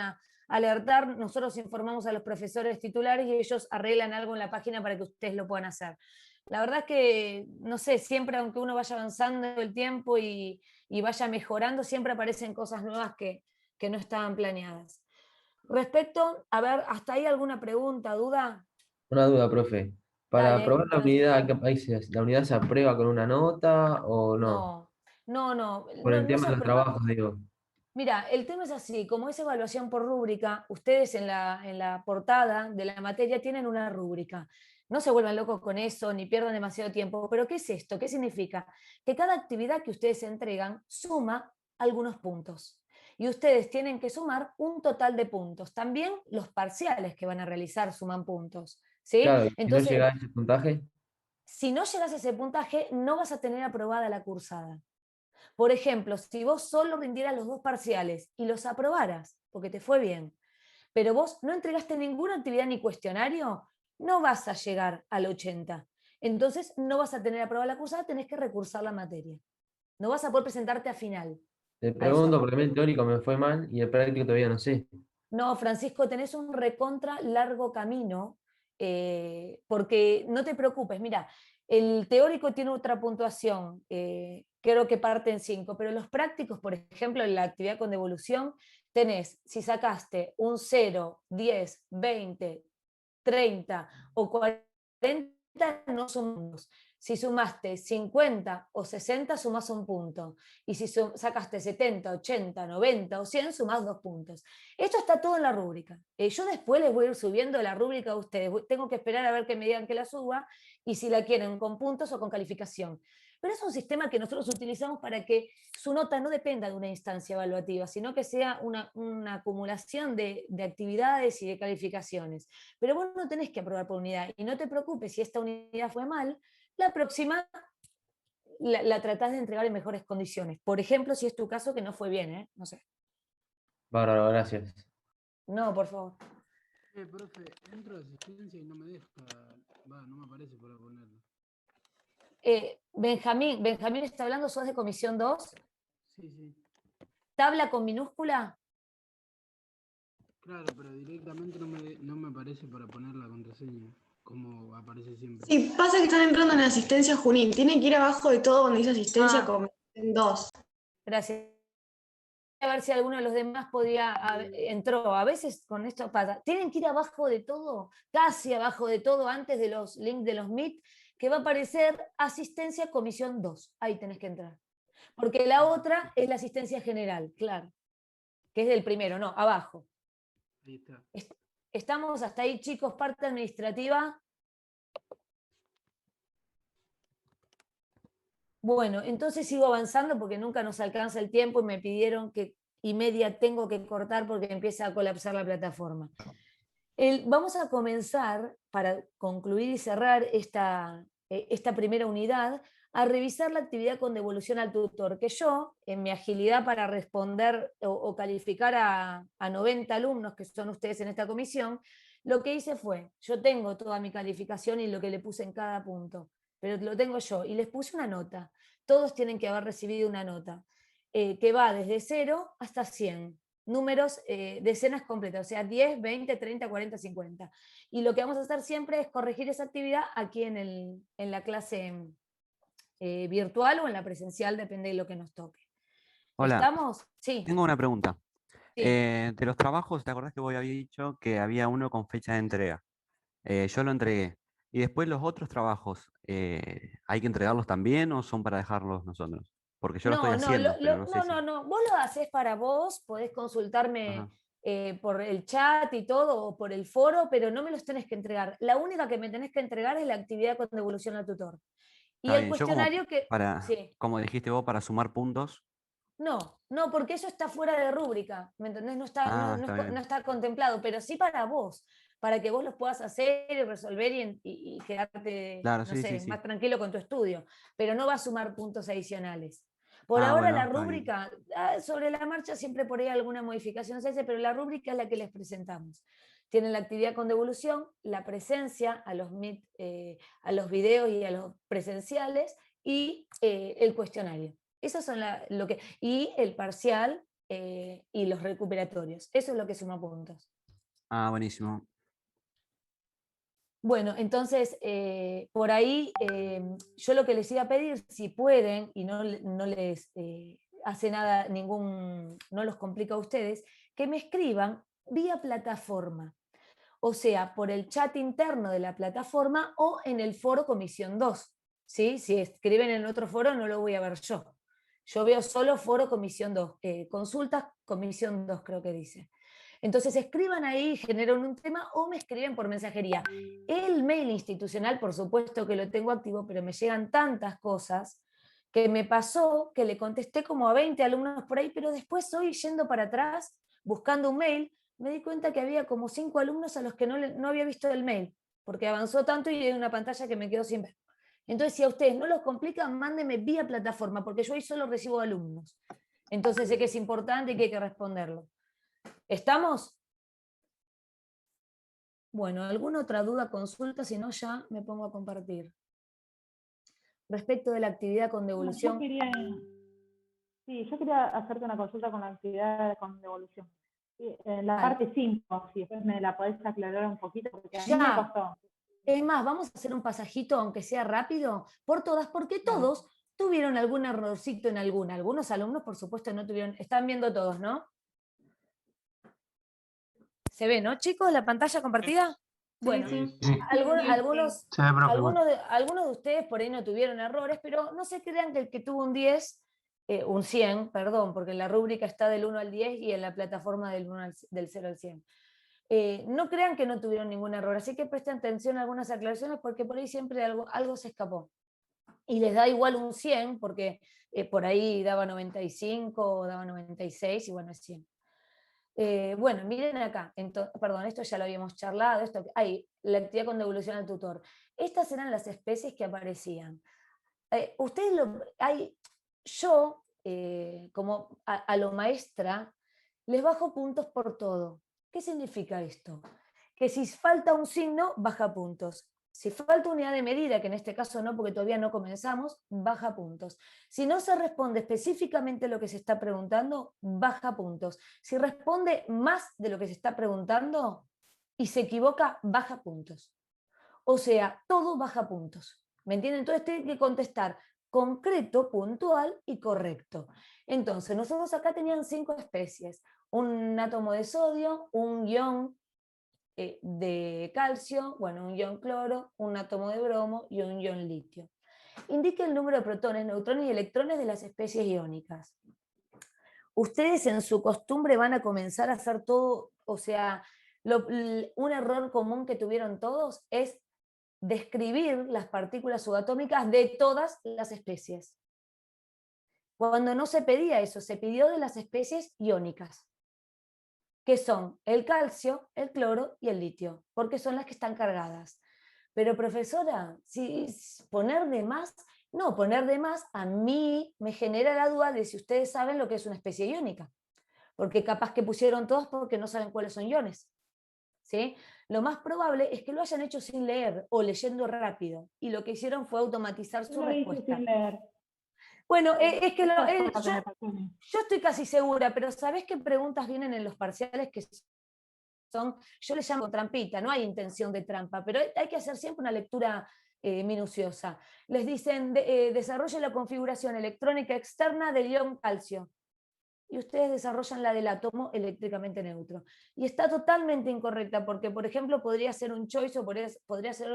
a alertar, nosotros informamos a los profesores titulares y ellos arreglan algo en la página para que ustedes lo puedan hacer. La verdad es que, no sé, siempre aunque uno vaya avanzando el tiempo y vaya mejorando, siempre aparecen cosas nuevas que no estaban planeadas. Respecto, a ver, ¿hasta ahí alguna pregunta, duda? Una duda, profe. Para Dale, aprobar la unidad, Francisco. ¿la unidad se aprueba con una nota o no? No, no, no, Por no, el no tema se de los aprueba. trabajos, digo. Mira, el tema es así, como es evaluación por rúbrica, ustedes en la portada de la materia tienen una rúbrica. No se vuelvan locos con eso, ni pierdan demasiado tiempo. Pero ¿qué es esto? ¿Qué significa? Que cada actividad que ustedes entregan suma algunos puntos. Y ustedes tienen que sumar un total de puntos. También los parciales que van a realizar suman puntos. ¿Sí? Claro, y si no Entonces, llega a ese puntaje, si no llegas a ese puntaje, no vas a tener aprobada la cursada. Por ejemplo, si vos solo rindieras los dos parciales y los aprobaras, porque te fue bien, pero vos no entregaste ninguna actividad ni cuestionario, no vas a llegar al 80. Entonces no vas a tener aprobada la cursada, tenés que recursar la materia. No vas a poder presentarte a final. te A eso pregunto voy. porque a mí el teórico me fue mal y el práctico todavía no sé. No, Francisco, tenés un recontra largo camino, porque no te preocupes, mira, el teórico tiene otra puntuación, creo que parte en 5, pero los prácticos, por ejemplo, en la actividad con devolución, tenés, si sacaste un 0, 10, 20, 30 o 40, no sumamos. Si sumaste 50 o 60, sumás un punto. Y si sacaste 70, 80, 90 o 100, sumás 2 puntos. Esto está todo en la rúbrica. Yo después les voy a ir subiendo la rúbrica a ustedes. Tengo que esperar a ver que me digan que la suba y si la quieren con puntos o con calificación. Pero es un sistema que nosotros utilizamos para que su nota no dependa de una instancia evaluativa, sino que sea una acumulación de actividades y de calificaciones. Pero vos no tenés que aprobar por unidad. Y no te preocupes si esta unidad fue mal, la próxima la tratás de entregar en mejores condiciones. Por ejemplo, si es tu caso que no fue bien, ¿eh? No sé. Bárbaro, gracias. No, por favor. Profe, entro de asistencia y no me deja. No me aparece para ponerlo. Benjamín está hablando, sos de comisión 2. Sí, sí. Tabla con minúscula. Claro, pero directamente no me aparece para poner la contraseña, como aparece siempre. Sí, pasa que están entrando en asistencia Junín. Tienen que ir abajo de todo donde dice asistencia Ah, con 2. gracias. A ver si alguno de los demás entró. A veces con esto pasa. Tienen que ir abajo de todo, casi abajo de todo, antes de los links de los Meet, que va a aparecer asistencia comisión 2. Ahí tenés que entrar. Porque la otra es la asistencia general, claro, que es del primero, no, abajo. Ahí está. Estamos hasta ahí, chicos, parte administrativa. Bueno, entonces sigo avanzando porque nunca nos alcanza el tiempo y me pidieron que y media tengo que cortar porque empieza a colapsar la plataforma. Vamos a comenzar, para concluir y cerrar esta primera unidad, a revisar la actividad con devolución al tutor, que yo, en mi agilidad para responder o calificar a 90 alumnos, que son ustedes en esta comisión, lo que hice fue, yo tengo toda mi calificación y lo que le puse en cada punto, pero lo tengo yo, y les puse una nota. Todos tienen que haber recibido una nota, que va desde 0 hasta 100 números, decenas completas, o sea, 10, 20, 30, 40, 50. Y lo que vamos a hacer siempre es corregir esa actividad aquí en la clase virtual o en la presencial, depende de lo que nos toque. Hola, ¿Estamos? Sí, tengo una pregunta. sí. De los trabajos, ¿te acordás que vos había dicho que había uno con fecha de entrega? Yo lo entregué. Y después los otros trabajos, ¿hay que entregarlos también o son para dejarlos nosotros? Porque yo lo estoy No, no, haciendo, pero no sé no, no, si. no. Vos lo haces para vos, podés consultarme Ajá. por el chat y todo, o por el foro, pero no me los tenés que entregar. La única que me tenés que entregar es la actividad con devolución al tutor. Y Está el bien. Yo como cuestionario que, sí. como dijiste vos, para sumar puntos. No, no, porque eso está fuera de rúbrica, ¿me entendés? No está, Ah, está no bien. está contemplado, pero sí para vos, para que vos los puedas hacer y resolver y quedarte, Claro, no sí, sí, sé, más sí. tranquilo con tu estudio, pero no va a sumar puntos adicionales. Por Ah, ahora bueno, la está bien. rúbrica, sobre la marcha siempre por ahí alguna modificación se hace, pero la rúbrica es la que les presentamos. Tienen la actividad con devolución, la presencia a los Meet, a los videos y a los presenciales y el cuestionario. Esos son lo que. Y el parcial y los recuperatorios. Eso es lo que suma puntos. Ah, buenísimo. Bueno, entonces, por ahí yo lo que les iba a pedir, si pueden, y no les hace nada, no los complica a ustedes, que me escriban vía plataforma. O sea, por el chat interno de la plataforma o en el foro Comisión 2. ¿Sí? Si escriben en otro foro no lo voy a ver yo. Yo veo solo foro Comisión 2. Consultas Comisión 2 creo que dice. Entonces escriban ahí, generan un tema o me escriben por mensajería. El mail institucional, por supuesto que lo tengo activo, pero me llegan tantas cosas que me pasó que le contesté como a 20 alumnos por ahí, pero después hoy yendo para atrás, buscando un mail, me di cuenta que había como 5 alumnos a los que no había visto el mail, porque avanzó tanto y hay una pantalla que me quedó sin ver. Entonces, si a ustedes no los complican, mándenme vía plataforma, porque yo hoy solo recibo alumnos. Entonces sé que es importante y que hay que responderlo. ¿Estamos? Bueno, ¿alguna otra duda, consulta? Si no, ya me pongo a compartir. Respecto de la actividad con devolución. Yo quería hacerte una consulta con la actividad con devolución. Sí, en la Vale. parte 5, si después me la podés aclarar un poquito, porque a mí Ya. me costó. Es más, vamos a hacer un pasajito, aunque sea rápido, por todas, porque todos tuvieron algún errorcito en alguna. Algunos alumnos, por supuesto, no tuvieron. Están viendo todos, ¿no? ¿Se ve, no, chicos, la pantalla compartida? Bueno, Sí. algunos, Se ve, profe, bueno. algunos de ustedes por ahí no tuvieron errores, pero no se crean que el que tuvo un 10, un 100, perdón, porque en la rúbrica está del 1 al 10 y en la plataforma del 0 al 100. No crean que no tuvieron ningún error, así que presten atención a algunas aclaraciones porque por ahí siempre algo se escapó. Y les da igual un 100 porque por ahí daba 95 o daba 96 y bueno, es 100. Bueno, miren acá, perdón, esto ya lo habíamos charlado, la actividad con devolución al tutor. Estas eran las especies que aparecían. Yo, como a lo maestra, les bajo puntos por todo. ¿Qué significa esto? Que si falta un signo, baja puntos. Si falta unidad de medida, que en este caso no, porque todavía no comenzamos, baja puntos. Si no se responde específicamente lo que se está preguntando, baja puntos. Si responde más de lo que se está preguntando y se equivoca, baja puntos. O sea, todo baja puntos. ¿Me entienden? Entonces tienen que contestar concreto, puntual y correcto. Entonces, nosotros acá tenían 5 especies. Un átomo de sodio, un ion de calcio, bueno, un ion cloro, un átomo de bromo y un ion litio. Indique el número de protones, neutrones y electrones de las especies iónicas. Ustedes en su costumbre van a comenzar a hacer todo, o sea, un error común que tuvieron todos es describir las partículas subatómicas de todas las especies. Cuando no se pedía eso, se pidió de las especies iónicas, que son el calcio, el cloro y el litio, porque son las que están cargadas. Pero profesora, si poner de más, no, poner de más a mí me genera la duda de si ustedes saben lo que es una especie iónica, porque capaz que pusieron todas porque no saben cuáles son iones. ¿Sí? Lo más probable es que lo hayan hecho sin leer o leyendo rápido, y lo que hicieron fue automatizar su respuesta. Sin leer. Bueno, es que Yo yo estoy casi segura, pero ¿sabés qué preguntas vienen en los parciales que son, yo les llamo trampita, no hay intención de trampa, pero hay que hacer siempre una lectura minuciosa. Les dicen, desarrolle la configuración electrónica externa del ion calcio, y ustedes desarrollan la del átomo eléctricamente neutro. Y está totalmente incorrecta, porque, por ejemplo, podría ser un choice o podría ser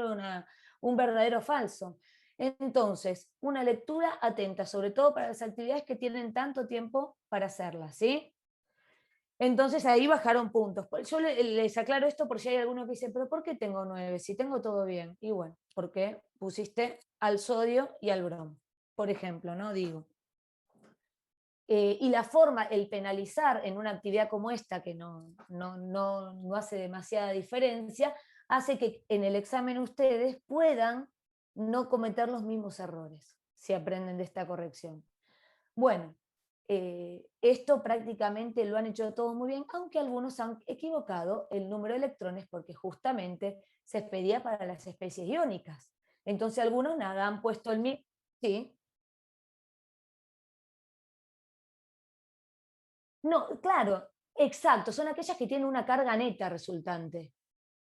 un verdadero falso. Entonces, una lectura atenta, sobre todo para las actividades que tienen tanto tiempo para hacerlas, ¿sí? Entonces ahí bajaron puntos. Yo les aclaro esto por si hay alguno que dice, pero ¿por qué tengo 9? Si tengo todo bien. Y bueno, porque pusiste al sodio y al bromo, por ejemplo, ¿no? Digo. Y la forma, el penalizar en una actividad como esta, que no hace demasiada diferencia, hace que en el examen ustedes puedan no cometer los mismos errores, si aprenden de esta corrección. Bueno, esto prácticamente lo han hecho todo muy bien, aunque algunos han equivocado el número de electrones porque justamente se pedía para las especies iónicas. Entonces algunos nada, han puesto el mismo. Sí. No, claro, exacto, son aquellas que tienen una carga neta resultante.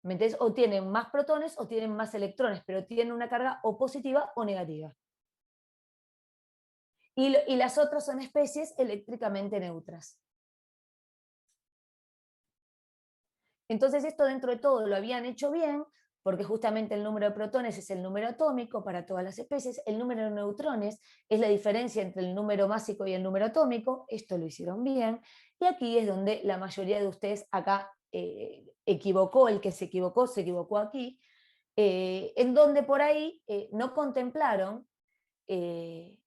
¿Me entendés? O tienen más protones o tienen más electrones, pero tienen una carga o positiva o negativa. Y las otras son especies eléctricamente neutras. Entonces esto dentro de todo lo habían hecho bien, porque justamente el número de protones es el número atómico para todas las especies, el número de neutrones es la diferencia entre el número másico y el número atómico, esto lo hicieron bien, y aquí es donde la mayoría de ustedes acá equivocó, el que se equivocó aquí, en donde por ahí no contemplaron que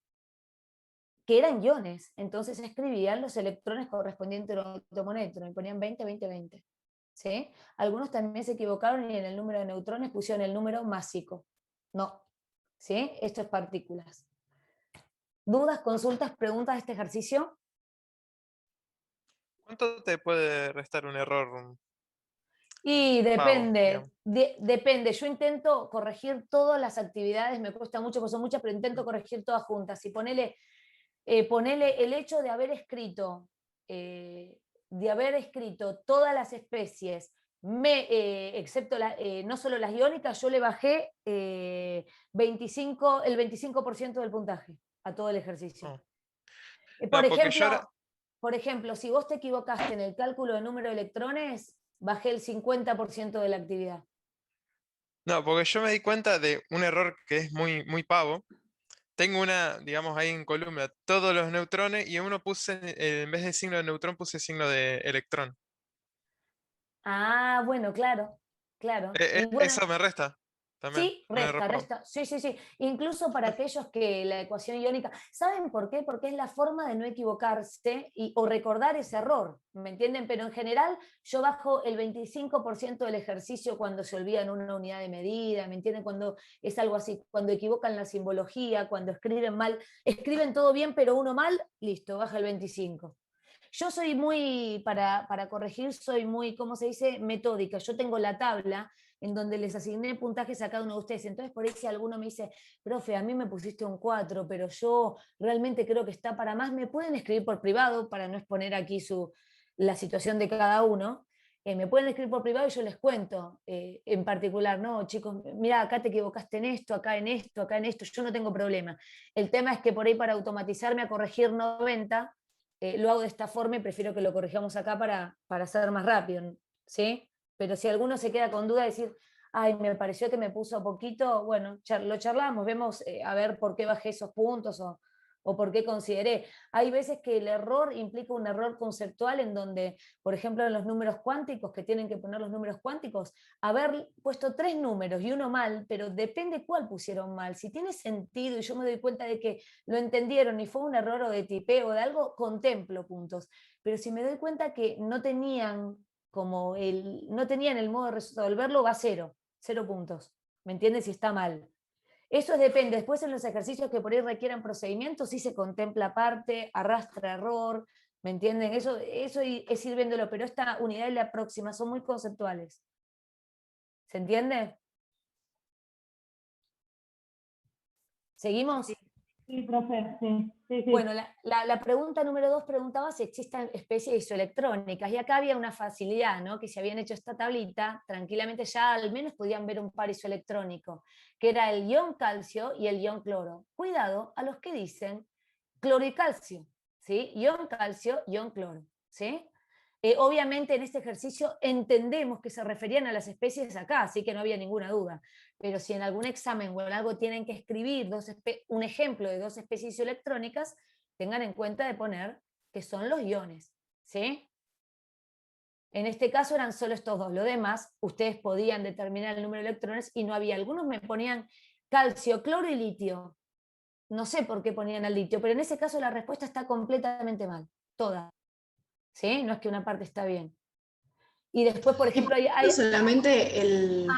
eran iones, entonces escribían los electrones correspondientes al átomo-neutro, y ponían 20, 20, 20. ¿Sí? Algunos también se equivocaron y en el número de neutrones pusieron el número másico. No, ¿sí? Esto es partículas. ¿Dudas, consultas, preguntas de este ejercicio? ¿Cuánto te puede restar un error Y pavo, depende, digamos? depende. Yo intento corregir todas las actividades, me cuesta mucho porque son muchas, pero intento corregir todas juntas. Y ponele el hecho de haber escrito todas las especies, excepto no solo las iónicas, yo le bajé el 25% del puntaje a todo el ejercicio. Oh. Por No, porque yo ejemplo, si vos te equivocaste en el cálculo de número de electrones, bajé el 50% de la actividad. No, porque yo me di cuenta de un error que es muy, muy pavo. Tengo una, digamos, ahí en columna, todos los neutrones y en uno puse, en vez de signo de neutrón, puse signo de electrón. Ah, bueno, claro, claro. Y bueno, Eso me resta también, sí, un error resta, pavo. resta. Sí, sí, sí. Incluso para aquellos que la ecuación iónica, ¿saben por qué? Porque es la forma de no equivocarse o recordar ese error, ¿me entienden? Pero en general yo bajo el 25% del ejercicio cuando se olvidan una unidad de medida, ¿me entienden? Cuando es algo así, cuando equivocan la simbología, cuando escriben mal, escriben todo bien pero uno mal, listo, baja el 25%. Yo soy muy, para corregir, soy muy, ¿cómo se dice? Metódica. Yo tengo la tabla en donde les asigné puntajes a cada uno de ustedes. Entonces, por ahí si alguno me dice, profe, a mí me pusiste un 4, pero yo realmente creo que está para más, me pueden escribir por privado para no exponer aquí la situación de cada uno. Me pueden escribir por privado y yo les cuento en particular, no, chicos, mira, acá te equivocaste en esto, acá en esto, acá en esto, yo no tengo problema. El tema es que por ahí para automatizarme a corregir 90, lo hago de esta forma y prefiero que lo corrijamos acá para ser más rápido, ¿sí? Pero si alguno se queda con duda de decir, ay, me pareció que me puso poquito, bueno, lo charlamos, vemos a ver por qué bajé esos puntos o por qué consideré. Hay veces que el error implica un error conceptual en donde, por ejemplo, en los números cuánticos, que tienen que poner los números cuánticos, haber puesto 3 números y uno mal, pero depende cuál pusieron mal. Si tiene sentido y yo me doy cuenta de que lo entendieron y fue un error o de tipeo o de algo, contemplo puntos. Pero si me doy cuenta que no tenían no tenían el modo de resolverlo, va a 0 puntos. ¿Me entiendes? Si está mal. Eso depende. Después en los ejercicios que por ahí requieran procedimientos, sí se contempla parte, arrastra error, ¿me entienden? Eso es ir viéndolo, pero esta unidad y la próxima son muy conceptuales. ¿Se entiende? ¿Seguimos? Sí, profe, sí, sí, sí. Bueno, la pregunta número 2 preguntaba si existen especies isoelectrónicas, y acá había una facilidad, ¿no? Que si habían hecho esta tablita, tranquilamente ya al menos podían ver un par isoelectrónico, que era el ion calcio y el ion cloro. Cuidado a los que dicen cloro y calcio, ¿sí? Ion calcio, ion cloro, ¿sí? Obviamente en este ejercicio entendemos que se referían a las especies acá, así que no había ninguna duda. Pero si en algún examen o en algo tienen que escribir un ejemplo de 2 especies electrónicas, tengan en cuenta de poner que son los iones, ¿sí? En este caso eran solo estos dos. Lo demás, ustedes podían determinar el número de electrones y no había. Algunos me ponían calcio, cloro y litio. No sé por qué ponían al litio, pero en ese caso la respuesta está completamente mal, toda. ¿Sí? No es que una parte está bien. Y después, por ejemplo, hay Solamente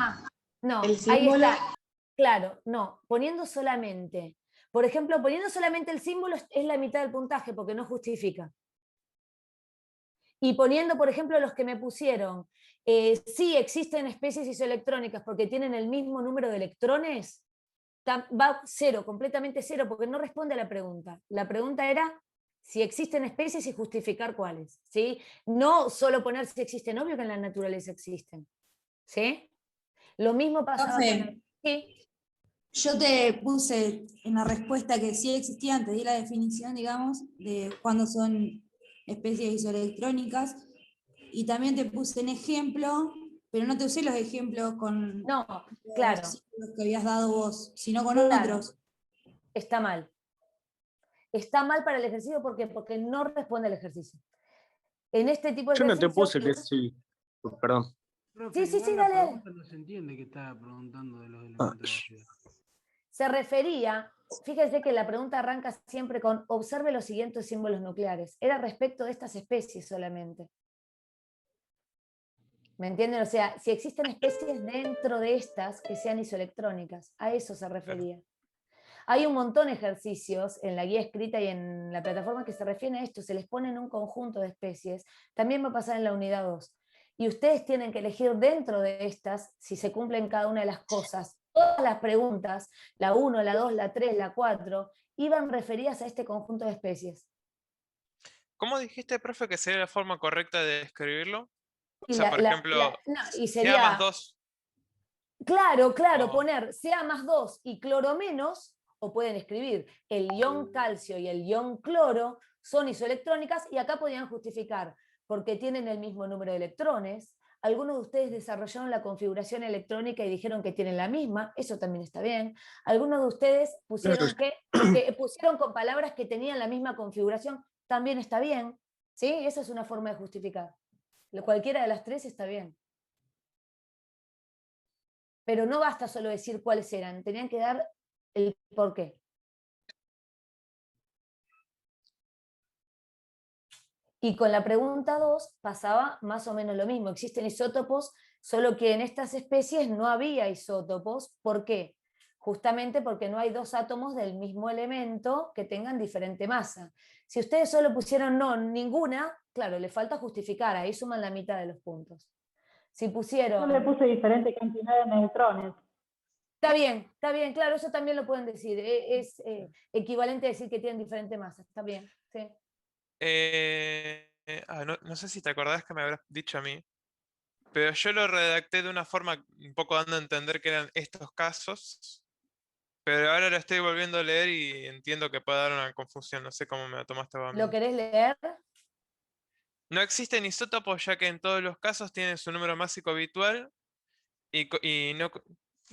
no, el ahí símbolo. está. Claro, no, poniendo solamente. Por ejemplo, poniendo solamente el símbolo es la mitad del puntaje porque no justifica. Y poniendo, por ejemplo, los que me pusieron, sí existen especies isoelectrónicas porque tienen el mismo número de electrones, va 0, completamente 0, porque no responde a la pregunta. La pregunta era si existen especies y justificar cuáles, ¿sí? No solo poner si existen, obvio que en la naturaleza existen, ¿sí? Lo mismo pasaba con Profe, sí, yo te puse en la respuesta que sí existían, te di la definición, digamos, de cuándo son especies isoelectrónicas, y también te puse en ejemplo, pero no te usé los ejemplos con no, los claro, símbolos que habías dado vos, sino con claro, otros. está mal. Está mal para el ejercicio porque no responde al ejercicio. En este tipo de Yo no te ejercicio, puse que sí. Perdón. Profe, sí, igual la dale, dale. pregunta no se entiende que estaba preguntando de los Ah, elementos de arriba. Se refería, fíjese que la pregunta arranca siempre con observe los siguientes símbolos nucleares. Era respecto de estas especies solamente. ¿Me entienden? O sea, si existen especies dentro de estas que sean isoelectrónicas, a eso se refería. Hay un montón de ejercicios en la guía escrita y en la plataforma que se refieren a esto, se les pone en un conjunto de especies, también va a pasar en la unidad 2. Y ustedes tienen que elegir dentro de estas si se cumplen cada una de las cosas. Todas las preguntas, la 1, la 2, la 3, la 4, iban referidas a este conjunto de especies. ¿Cómo dijiste, profe, que sería la forma correcta de escribirlo? O Y, sea, por ejemplo, y sea más sería, 2. claro, O, poner Ca+2 y cloro menos, o pueden escribir el ion calcio y el ion cloro son isoelectrónicas, y acá podían justificar porque tienen el mismo número de electrones. Algunos de ustedes desarrollaron la configuración electrónica y dijeron que tienen la misma, eso también está bien. Algunos de ustedes pusieron que pusieron con palabras que tenían la misma configuración, también está bien. ¿Sí? Esa es una forma de justificar. Cualquiera de las tres está bien. Pero no basta solo decir cuáles eran, tenían que dar el porqué. Y con la pregunta 2 pasaba más o menos lo mismo. Existen isótopos, solo que en estas especies no había isótopos. ¿Por qué? Justamente porque no hay dos átomos del mismo elemento que tengan diferente masa. Si ustedes solo pusieron no, ninguna, claro, le falta justificar, ahí suman la mitad de los puntos. Si Yo le pusieron... puse diferente cantidad de neutrones. Está bien, claro, eso también lo pueden decir. Es equivalente a decir que tienen diferente masa. Está bien, sí. no sé si te acordás que me habrás dicho a mí, pero yo lo redacté de una forma un poco dando a entender que eran estos casos, pero ahora lo estoy volviendo a leer y entiendo que puede dar una confusión, no sé cómo me lo tomaste vos a ¿Lo mí. querés leer? No existen isótopos ya que en todos los casos tienen su número másico habitual y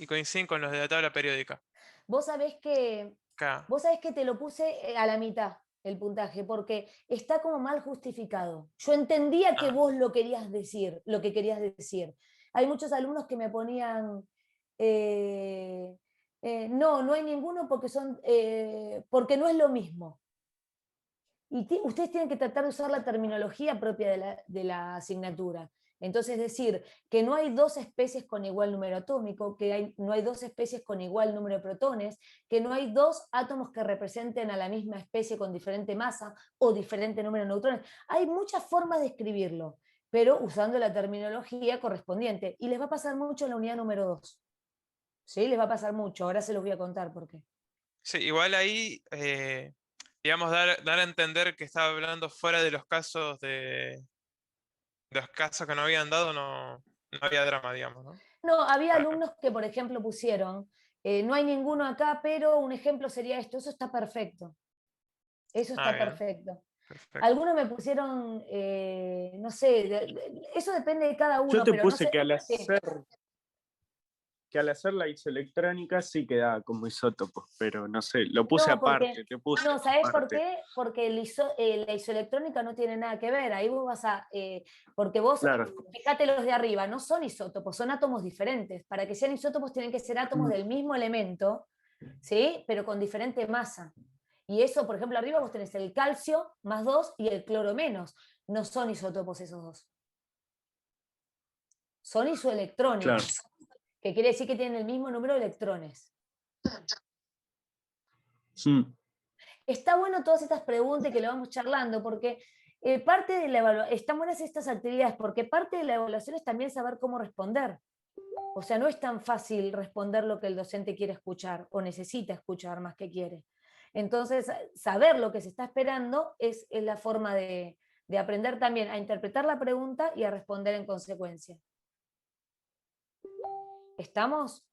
coinciden con los de la tabla periódica. Vos sabés que, Acá. vos sabés que te lo puse a la mitad el puntaje, porque está como mal justificado. Yo entendía que Ah, vos lo querías decir, lo que querías decir. Hay muchos alumnos que me ponían, no, no hay ninguno porque no es lo mismo. Y ustedes tienen que tratar de usar la terminología propia de la asignatura. Entonces, decir que no hay dos especies con igual número atómico, que no hay dos especies con igual número de protones, que no hay dos átomos que representen a la misma especie con diferente masa o diferente número de neutrones. Hay muchas formas de escribirlo, pero usando la terminología correspondiente. Y les va a pasar mucho en la unidad número 2. ¿Sí? Les va a pasar mucho. Ahora se los voy a contar por qué. sí, igual ahí, digamos, dar a entender que estaba hablando fuera de los casos de los casos que no habían dado, no había drama, digamos, ¿no? No, había Para- alumnos que, por ejemplo, pusieron, no hay ninguno acá, pero un ejemplo sería esto. Eso está perfecto. Eso está bien, perfecto. perfecto. Algunos me pusieron, no sé, eso depende de cada Yo uno, te pero no puse sé. que Sí. que al hacer la isoelectrónica sí queda como isótopos, pero no sé, lo puse No, aparte, te puse no, ¿sabés por aparte. qué? Porque la isoelectrónica no tiene nada que ver. Ahí vos vas a, porque vos, Claro. fíjate los de arriba, no son isótopos, son átomos diferentes. Para que sean isótopos tienen que ser átomos del mismo elemento, ¿sí? Pero con diferente masa. Y eso, por ejemplo, arriba vos tenés el calcio +2 y el cloro menos. No son isótopos esos dos. Son Claro. isoelectrónicos, que quiere decir que tienen el mismo número de electrones. Está bueno todas estas preguntas que le vamos charlando, porque parte de la evaluación, están buenas estas actividades, porque parte de la evaluación es también saber cómo responder. O sea, no es tan fácil responder lo que el docente quiere escuchar o necesita escuchar más que quiere. Entonces, saber lo que se está esperando es la forma de aprender también a interpretar la pregunta y a responder en consecuencia. ¿Estamos?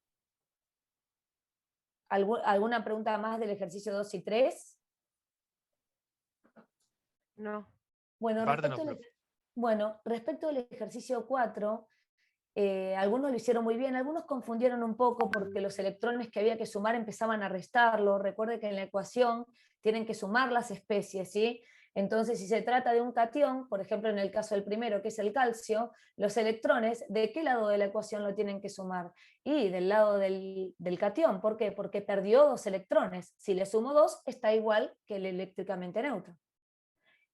¿Alguna pregunta más del ejercicio 2 y 3? No. Bueno, Parte no, respecto al ejercicio 4, algunos lo hicieron muy bien, algunos confundieron un poco porque los electrones que había que sumar empezaban a restarlo. Recuerde que en la ecuación tienen que sumar las especies, ¿sí? Entonces, si se trata de un catión, por ejemplo, en el caso del primero, que es el calcio, los electrones, ¿de qué lado de la ecuación lo tienen que sumar? Y del lado del catión. ¿Por qué? Porque perdió 2 electrones. Si le sumo 2, está igual que el eléctricamente neutro.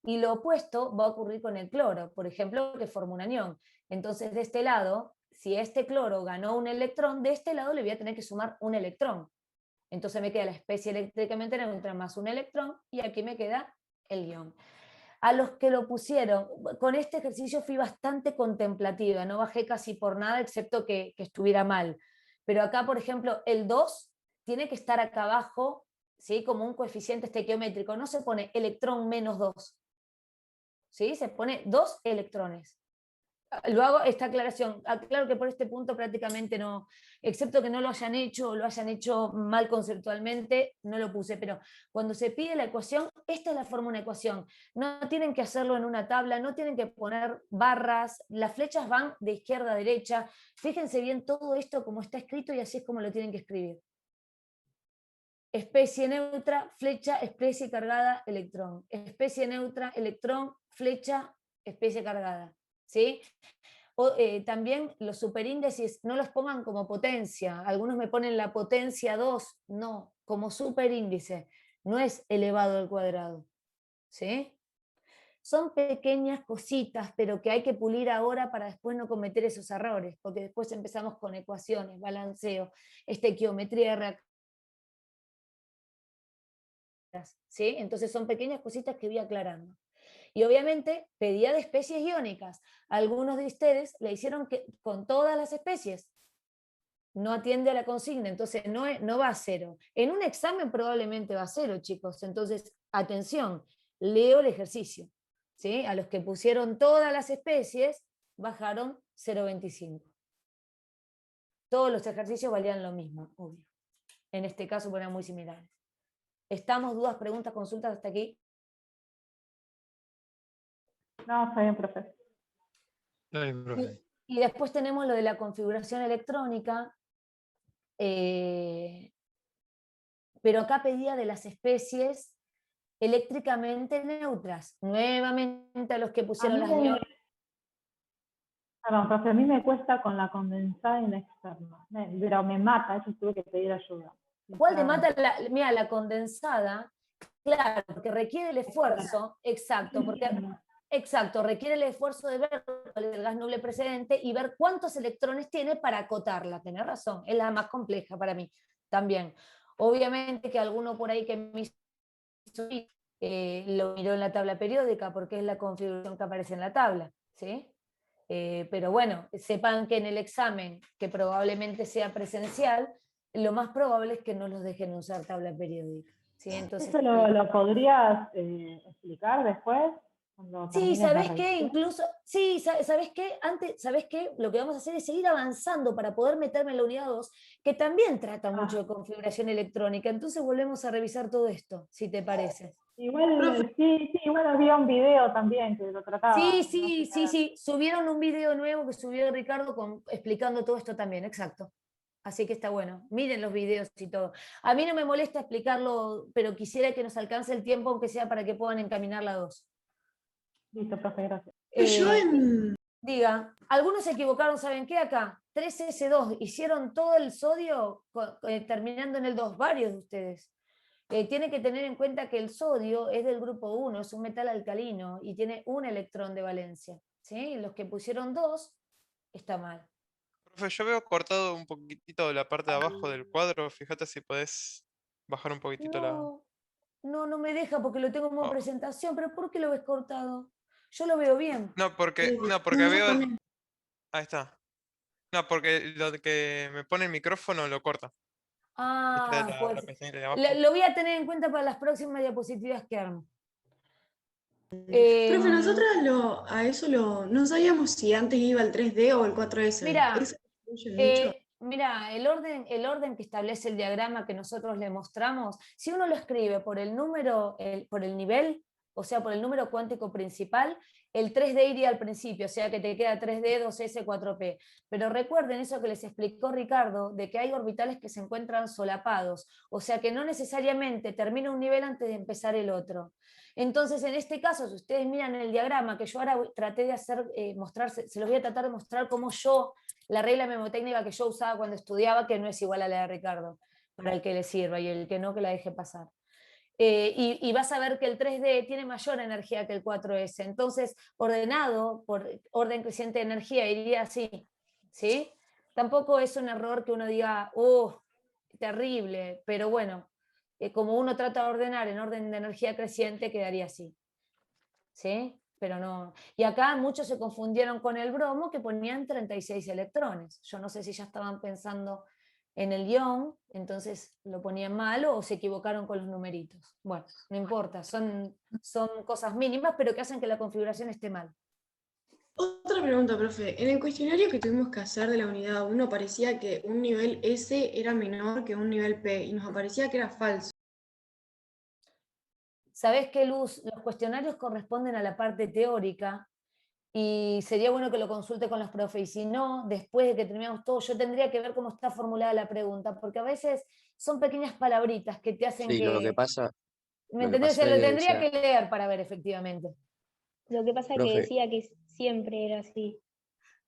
Y lo opuesto va a ocurrir con el cloro, por ejemplo, que forma un anión. Entonces, de este lado, si este cloro ganó un electrón, de este lado le voy a tener que sumar un electrón. Entonces me queda la especie eléctricamente neutra más un electrón, y aquí me queda el ion. A los que lo pusieron, con este ejercicio fui bastante contemplativa, no bajé casi por nada, excepto que estuviera mal. Pero acá, por ejemplo, el 2 tiene que estar acá abajo, ¿sí? Como un coeficiente estequiométrico, no se pone electrón menos 2. ¿Sí? Se pone 2 electrones. Lo hago esta aclaración. Claro que por este punto prácticamente no, excepto que no lo hayan hecho o lo hayan hecho mal conceptualmente, no lo puse, pero cuando se pide la ecuación, esta es la forma de una ecuación. No tienen que hacerlo en una tabla, no tienen que poner barras, las flechas van de izquierda a derecha. Fíjense bien todo esto como está escrito y así es como lo tienen que escribir. Especie neutra, flecha, especie cargada, electrón. Especie neutra, electrón, flecha, especie cargada. ¿Sí? También los superíndices no los pongan como potencia. Algunos me ponen la potencia 2. No, como superíndice. No es elevado al cuadrado. ¿Sí? Son pequeñas cositas, pero que hay que pulir ahora para después no cometer esos errores, porque después empezamos con ecuaciones, balanceo, estequiometría reactiva. ¿Sí? Entonces son pequeñas cositas que voy aclarando. Y obviamente pedía de especies iónicas. Algunos de ustedes le hicieron con todas las especies. No atiende a la consigna, entonces no va a 0. En un examen probablemente va a 0, chicos. Entonces, atención, leo el ejercicio. ¿Sí? A los que pusieron todas las especies, bajaron 0,25. Todos los ejercicios valían lo mismo, obvio. En este caso eran muy similares. ¿Estamos? ¿Dudas, preguntas, consultas hasta aquí? No, está bien, profe. Está bien, profe. Y después tenemos lo de la configuración electrónica, pero acá pedía de las especies eléctricamente neutras. Nuevamente a los que pusieron las iones. Perdón, profe, a mí me cuesta con la condensada y la externa, pero me mata, eso tuve que pedir ayuda. ¿Cuál te mata? Mira, la condensada, claro, porque requiere el esfuerzo, exacto, requiere el esfuerzo de ver el gas noble precedente y ver cuántos electrones tiene para acotarla. Tenés razón, es la más compleja para mí también. Obviamente que alguno por ahí que me hizo, lo miró en la tabla periódica porque es la configuración que aparece en la tabla, ¿sí? Pero bueno, sepan que en el examen, que probablemente sea presencial, lo más probable es que no los dejen usar tabla periódica. ¿Sí? Entonces, ¿Eso lo podrías explicar después? Sí, ¿sabés qué? Incluso, sí, ¿sabés qué? Antes, ¿sabés qué? Lo que vamos a hacer es seguir avanzando para poder meterme en la unidad 2, que también trata mucho de configuración electrónica. Entonces volvemos a revisar todo esto, si te parece. Igual, sí, igual había un video también que lo trataba. Sí. Subieron un video nuevo que subió Ricardo explicando todo esto también, exacto. Así que está bueno. Miren los videos y todo. A mí no me molesta explicarlo, pero quisiera que nos alcance el tiempo, aunque sea para que puedan encaminar la 2. Listo, profe, gracias. Diga, algunos se equivocaron, ¿saben qué? Acá, 3S2, hicieron todo el sodio terminando en el 2, varios de ustedes. Tienen que tener en cuenta que el sodio es del grupo 1, es un metal alcalino y tiene un electrón de valencia. ¿Sí? Los que pusieron 2, está mal. Profe, yo veo cortado un poquitito la parte de abajo del cuadro. Fíjate si podés bajar un poquitito No me deja porque lo tengo como presentación, pero ¿por qué lo ves cortado? Yo lo veo bien. No, porque veo... Ahí está. No, porque lo que me pone el micrófono lo corta. Esta es Ah, la pues pestañita de abajo. lo voy a tener en cuenta para las próximas diapositivas que armo. Profe, nosotras Em, no sabíamos si antes iba el 3D o el 4S. Mira, ¿Eso influye mucho? mira, el orden que establece el diagrama que nosotros le mostramos, si uno lo escribe por el número, por el nivel, o sea, por el número cuántico principal, el 3D iría al principio, o sea que te queda 3D, 2S, 4P. Pero recuerden eso que les explicó Ricardo, de que hay orbitales que se encuentran solapados, o sea que no necesariamente termina un nivel antes de empezar el otro. Entonces, en este caso, si ustedes miran el diagrama que yo ahora traté de hacer, se los voy a tratar de mostrar cómo yo, la regla memotécnica que yo usaba cuando estudiaba, que no es igual a la de Ricardo, para el que le sirva, y el que no, que la deje pasar. Y vas a ver que el 3D tiene mayor energía que el 4S. Entonces, ordenado por orden creciente de energía, iría así, ¿sí? Tampoco es un error que uno diga, oh, terrible, pero bueno, como uno trata de ordenar en orden de energía creciente, quedaría así, ¿sí? Pero no. Y acá muchos se confundieron con el bromo, que ponían 36 electrones. Yo no sé si ya estaban pensando en el ion, entonces lo ponían mal o se equivocaron con los numeritos. Bueno, no importa, son cosas mínimas, pero que hacen que la configuración esté mal. Otra pregunta, profe. En el cuestionario que tuvimos que hacer de la unidad 1 parecía que un nivel S era menor que un nivel P y nos aparecía que era falso. ¿Sabés qué, Luz? Los cuestionarios corresponden a la parte teórica y sería bueno que lo consulte con los profes. Y si no, después de que terminamos todo, yo tendría que ver cómo está formulada la pregunta, porque a veces son pequeñas palabritas que te hacen Sí, lo que que... pasa, ¿Me lo que entendés? O pasa sea, es lo que tendría decía, que leer para ver efectivamente. Lo que pasa es que profe, decía que siempre era así.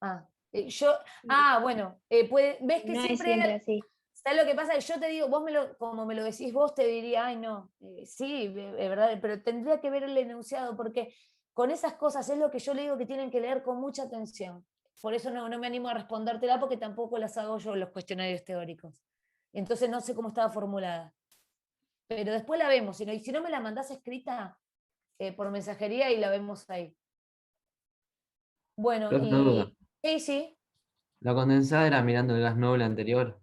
Ah, bueno, ves que No es siempre siempre así. ¿sabes lo que pasa? Yo te digo, como me lo decís vos, te diría, ay no, sí, es verdad, pero tendría que ver el enunciado, porque con esas cosas es lo que yo le digo que tienen que leer con mucha atención. Por eso no me animo a respondértela, porque tampoco las hago yo los cuestionarios teóricos. Entonces no sé cómo estaba formulada. Pero después la vemos, y si no me la mandás escrita por mensajería y la vemos ahí. Bueno, profe, una duda. sí, sí. La condensada era mirando el gas noble anterior.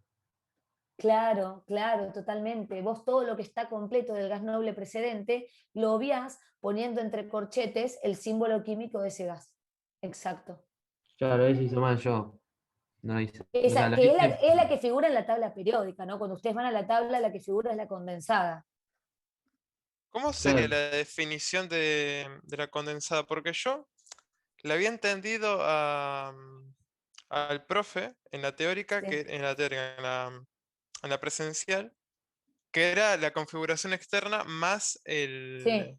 Claro, claro, totalmente. Vos todo lo que está completo del gas noble precedente lo obviás poniendo entre corchetes el símbolo químico de ese gas. Exacto. Claro, eso hizo mal yo. No hice. O sea, Esa, lo que hice. es la que figura en la tabla periódica, ¿no? Cuando ustedes van a la tabla, la que figura es la condensada. ¿Cómo sería Claro. la definición de la condensada? Porque yo le había entendido al profe en la teórica, Sí. en la presencial, que era la configuración externa más Sí.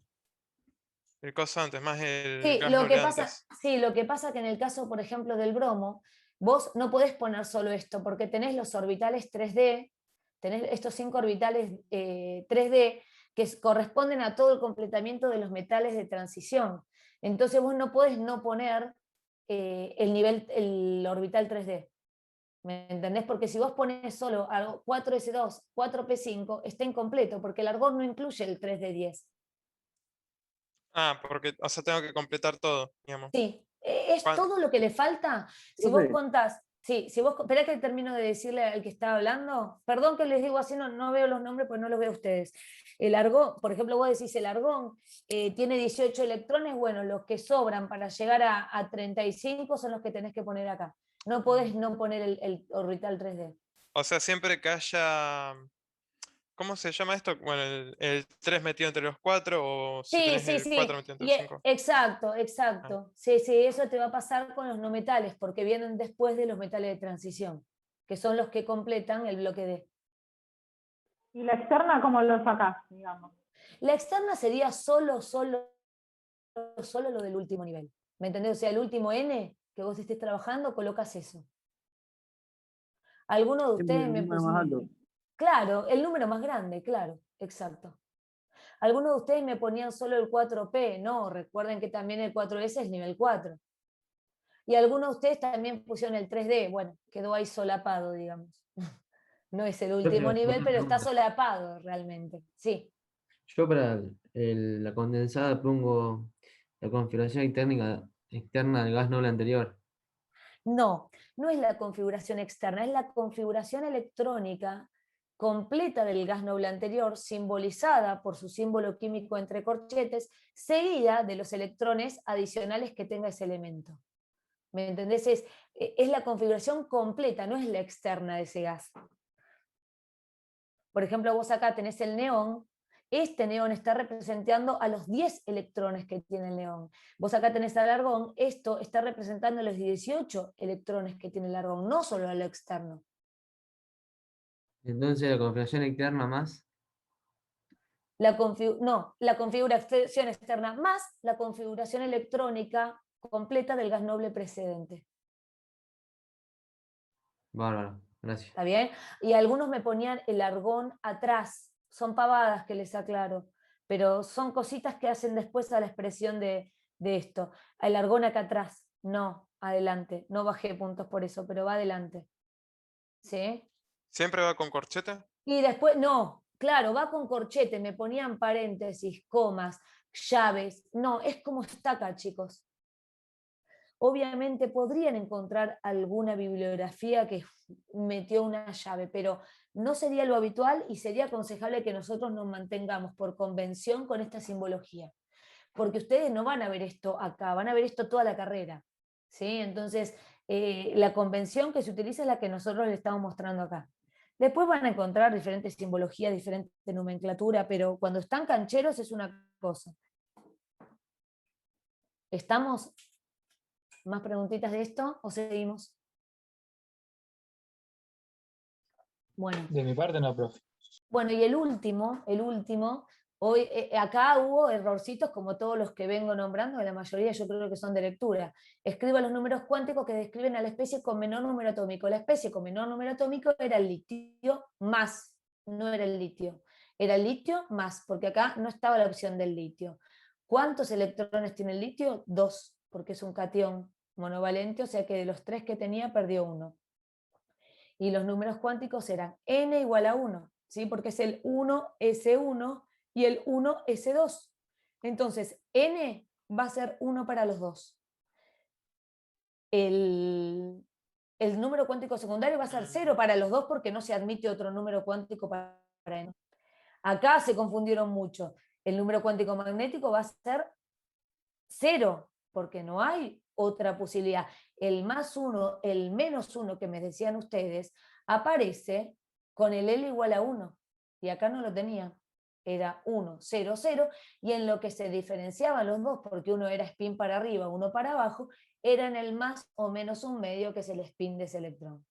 el coso antes, más el Sí, gas noble antes. lo que pasa que en el caso, por ejemplo, del bromo, vos no podés poner solo esto, porque tenés los orbitales 3D, tenés estos 5 orbitales 3D que corresponden a todo el completamiento de los metales de transición. Entonces vos no podés no poner el orbital 3D. ¿Me entendés? Porque si vos pones solo algo 4S2, 4P5, está incompleto, porque el argón no incluye el 3D10. Ah, porque, o sea, tengo que completar todo, digamos. Sí, es Cuan- todo lo que le falta. Si vos Profe, contás, sí, esperá que termino de decirle al que está hablando, perdón que les digo así, no veo los nombres porque no los veo a ustedes. El argón, por ejemplo, vos decís el argón tiene 18 electrones, bueno, los que sobran para llegar a 35 son los que tenés que poner acá. No podés no poner el orbital 3D. O sea, siempre que haya, ¿cómo se llama esto? Bueno, el 3 metido entre los 4 o si Sí, tenés sí, el 4 sí. metido entre los 5. Exacto, Ah. exacto. Sí, sí, eso te va a pasar con los no metales, porque vienen después de los metales de transición, que son los que completan el bloque D. ¿Y la externa cómo lo sacás, digamos? La externa sería solo lo del último nivel. ¿Me entendés? O sea, el último N que vos estés trabajando, colocas eso. Alguno de El ustedes me número puso. más alto. Claro, el número más grande, claro, exacto. Algunos de ustedes me ponían solo el 4P, no, recuerden que también el 4S es nivel 4. Y algunos de ustedes también pusieron el 3D, bueno, quedó ahí solapado, digamos. No es el último Profe, nivel, una pero está pregunta. solapado realmente. Sí. Yo para la condensada pongo la configuración externa del gas noble anterior. No, no es la configuración externa, es la configuración electrónica completa del gas noble anterior, simbolizada por su símbolo químico entre corchetes, seguida de los electrones adicionales que tenga ese elemento. ¿Me entendés? Es la configuración completa, no es la externa de ese gas. Por ejemplo, vos acá tenés el neón. Este neón está representando a los 10 electrones que tiene el neón. Vos acá tenés al argón, esto está representando a los 18 electrones que tiene el argón, no solo a lo externo. Entonces la configuración externa más. La configuración externa más la configuración electrónica completa del gas noble precedente. Bárbaro, gracias. ¿Está bien? Y algunos me ponían el argón atrás. Son pavadas que les aclaro, pero son cositas que hacen después a la expresión de esto. El argón acá atrás, no, adelante. No bajé puntos por eso, pero va adelante. ¿Sí? ¿Siempre va con corcheta? Y después, no, claro, va con corchete, me ponían paréntesis, comas, llaves. No, es como está acá, chicos. Obviamente podrían encontrar alguna bibliografía que metió una llave, pero no sería lo habitual y sería aconsejable que nosotros nos mantengamos por convención con esta simbología. Porque ustedes no van a ver esto acá, van a ver esto toda la carrera. ¿Sí? Entonces, la convención que se utiliza es la que nosotros le estamos mostrando acá. Después van a encontrar diferentes simbologías, diferente nomenclatura, pero cuando están cancheros es una cosa. ¿Estamos? ¿Más preguntitas de esto o seguimos? Bueno. De mi parte no, profe. Bueno, y el último, hoy acá hubo errorcitos como todos los que vengo nombrando, la mayoría yo creo que son de lectura. Escriba los números cuánticos que describen a la especie con menor número atómico. La especie con menor número atómico era el litio más, no era el litio. Era el litio más, porque acá no estaba la opción del litio. ¿Cuántos electrones tiene el litio? 2, porque es un catión monovalente, o sea que de los 3 que tenía perdió 1. Y los números cuánticos eran n igual a 1, ¿sí? Porque es el 1s1 y el 1s2. Entonces, n va a ser 1 para los dos. El número cuántico secundario va a ser 0 para los dos porque no se admite otro número cuántico para n. Acá se confundieron mucho. El número cuántico magnético va a ser 0 porque no hay otra posibilidad. El más 1, el menos 1 que me decían ustedes, aparece con el L igual a 1. Y acá no lo tenía. Era 1, 0, 0. Y en lo que se diferenciaban los dos, porque uno era spin para arriba, uno para abajo, era en el más o menos un medio, que es el spin de ese electrón.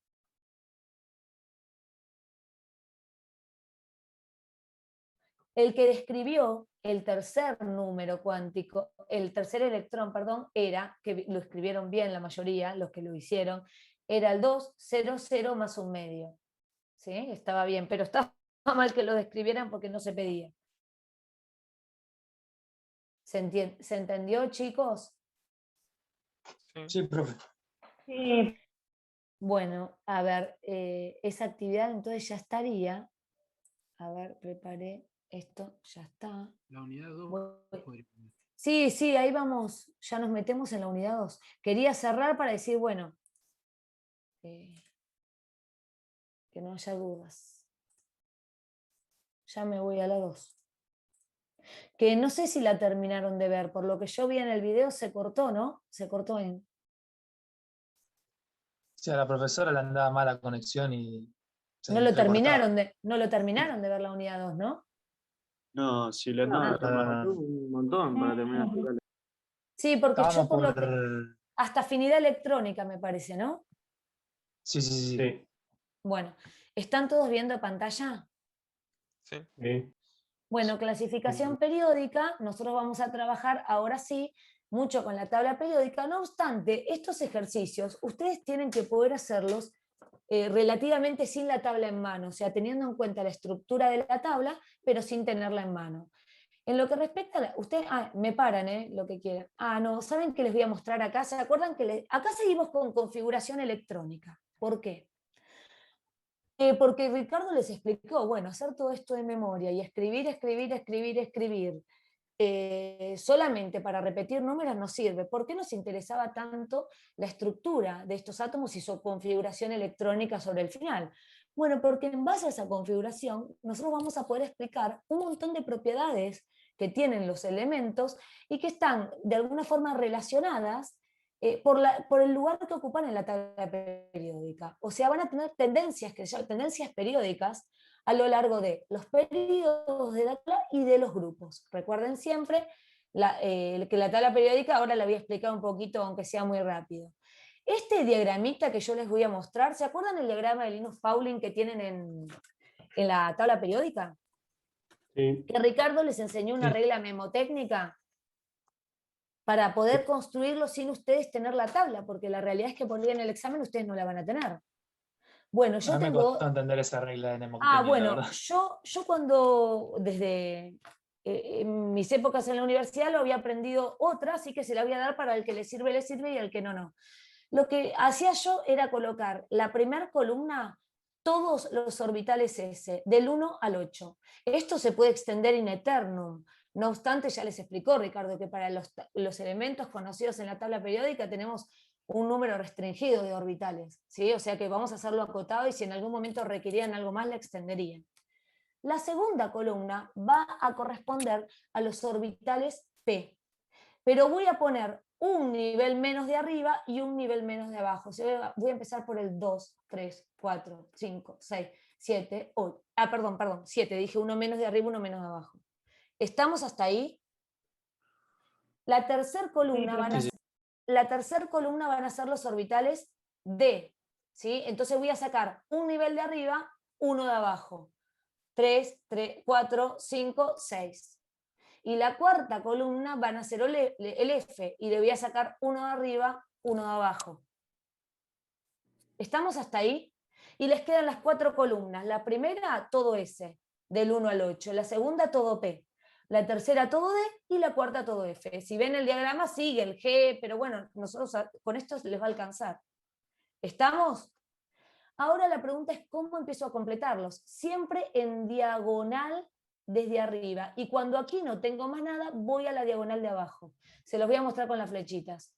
El que describió el tercer número cuántico, el tercer electrón, perdón, era, que lo escribieron bien la mayoría, los que lo hicieron, era el 2, 0, 0 más un medio. ¿Sí? Estaba bien, pero estaba mal que lo describieran porque no se pedía. ¿Se entendió, chicos? Sí, profe. Sí. Bueno, a ver, esa actividad entonces ya estaría. A ver, preparé. Esto ya está. La unidad 2. Sí, sí, ahí vamos, ya nos metemos en la unidad 2. Quería cerrar para decir, bueno, que no haya dudas. Ya me voy a la 2. Que no sé si la terminaron de ver, por lo que yo vi en el video se cortó, ¿no? Se cortó en... Sí, a la profesora le andaba mala conexión y... No lo terminaron de ver la unidad 2, ¿no? No, si le andaba un montón para terminar. Sí, porque yo por lo que... por... Hasta afinidad electrónica me parece, ¿no? Sí. Bueno, ¿están todos viendo pantalla? Sí. Bueno, clasificación periódica, nosotros vamos a trabajar ahora sí mucho con la tabla periódica. No obstante, estos ejercicios ustedes tienen que poder hacerlos relativamente sin la tabla en mano, o sea, teniendo en cuenta la estructura de la tabla, pero sin tenerla en mano. En lo que respecta a ustedes, me paran, lo que quieran. No, ¿saben qué les voy a mostrar acá? ¿Se acuerdan que acá seguimos con configuración electrónica? ¿Por qué? Porque Ricardo les explicó, bueno, hacer todo esto de memoria y escribir, solamente para repetir números no sirve. ¿Por qué nos interesaba tanto la estructura de estos átomos y su configuración electrónica sobre el final? Bueno, porque en base a esa configuración, nosotros vamos a poder explicar un montón de propiedades que tienen los elementos y que están de alguna forma relacionadas por el lugar que ocupan en la tabla periódica. O sea, van a tener tendencias, que se llaman tendencias periódicas, a lo largo de los periodos de la tabla y de los grupos. Recuerden siempre que la tabla periódica, ahora la voy a explicar un poquito, aunque sea muy rápido. Este diagramita que yo les voy a mostrar, ¿se acuerdan el diagrama de Linus Pauling que tienen en la tabla periódica? Sí. Que Ricardo les enseñó una regla memotécnica para poder construirlo sin ustedes tener la tabla, porque la realidad es que por ahí en el examen ustedes no la van a tener. Bueno, yo A mí me tengo... costó entender esa regla de mnemotecnia, la bueno, verdad. yo cuando desde en mis épocas en la universidad lo había aprendido otra, así que se la voy a dar para el que le sirve y al que no, no. Lo que hacía yo era colocar la primera columna todos los orbitales S, del 1 al 8. Esto se puede extender in eternum. No obstante, ya les explicó Ricardo que para los elementos conocidos en la tabla periódica tenemos un número restringido de orbitales, ¿sí? O sea que vamos a hacerlo acotado y si en algún momento requerían algo más, la extenderían. La segunda columna va a corresponder a los orbitales P, pero voy a poner un nivel menos de arriba y un nivel menos de abajo. O sea, voy a empezar por el 2, 3, 4, 5, 6, 7, 8. Perdón, 7. Dije uno menos de arriba, uno menos de abajo. ¿Estamos hasta ahí? La tercera columna, van a ser los orbitales D. ¿Sí? Entonces voy a sacar un nivel de arriba, uno de abajo. 3, 4, 5, 6. Y la cuarta columna van a ser el F, y le voy a sacar uno de arriba, uno de abajo. ¿Estamos hasta ahí? Y les quedan las 4 columnas. La primera, todo S, del 1 al 8. La segunda, todo P. La tercera, todo D. Y la cuarta, todo F. Si ven el diagrama, sigue el G, pero bueno, nosotros con esto les va a alcanzar. ¿Estamos? Ahora la pregunta es cómo empiezo a completarlos. Siempre en diagonal desde arriba. Y cuando aquí no tengo más nada, voy a la diagonal de abajo. Se los voy a mostrar con las flechitas.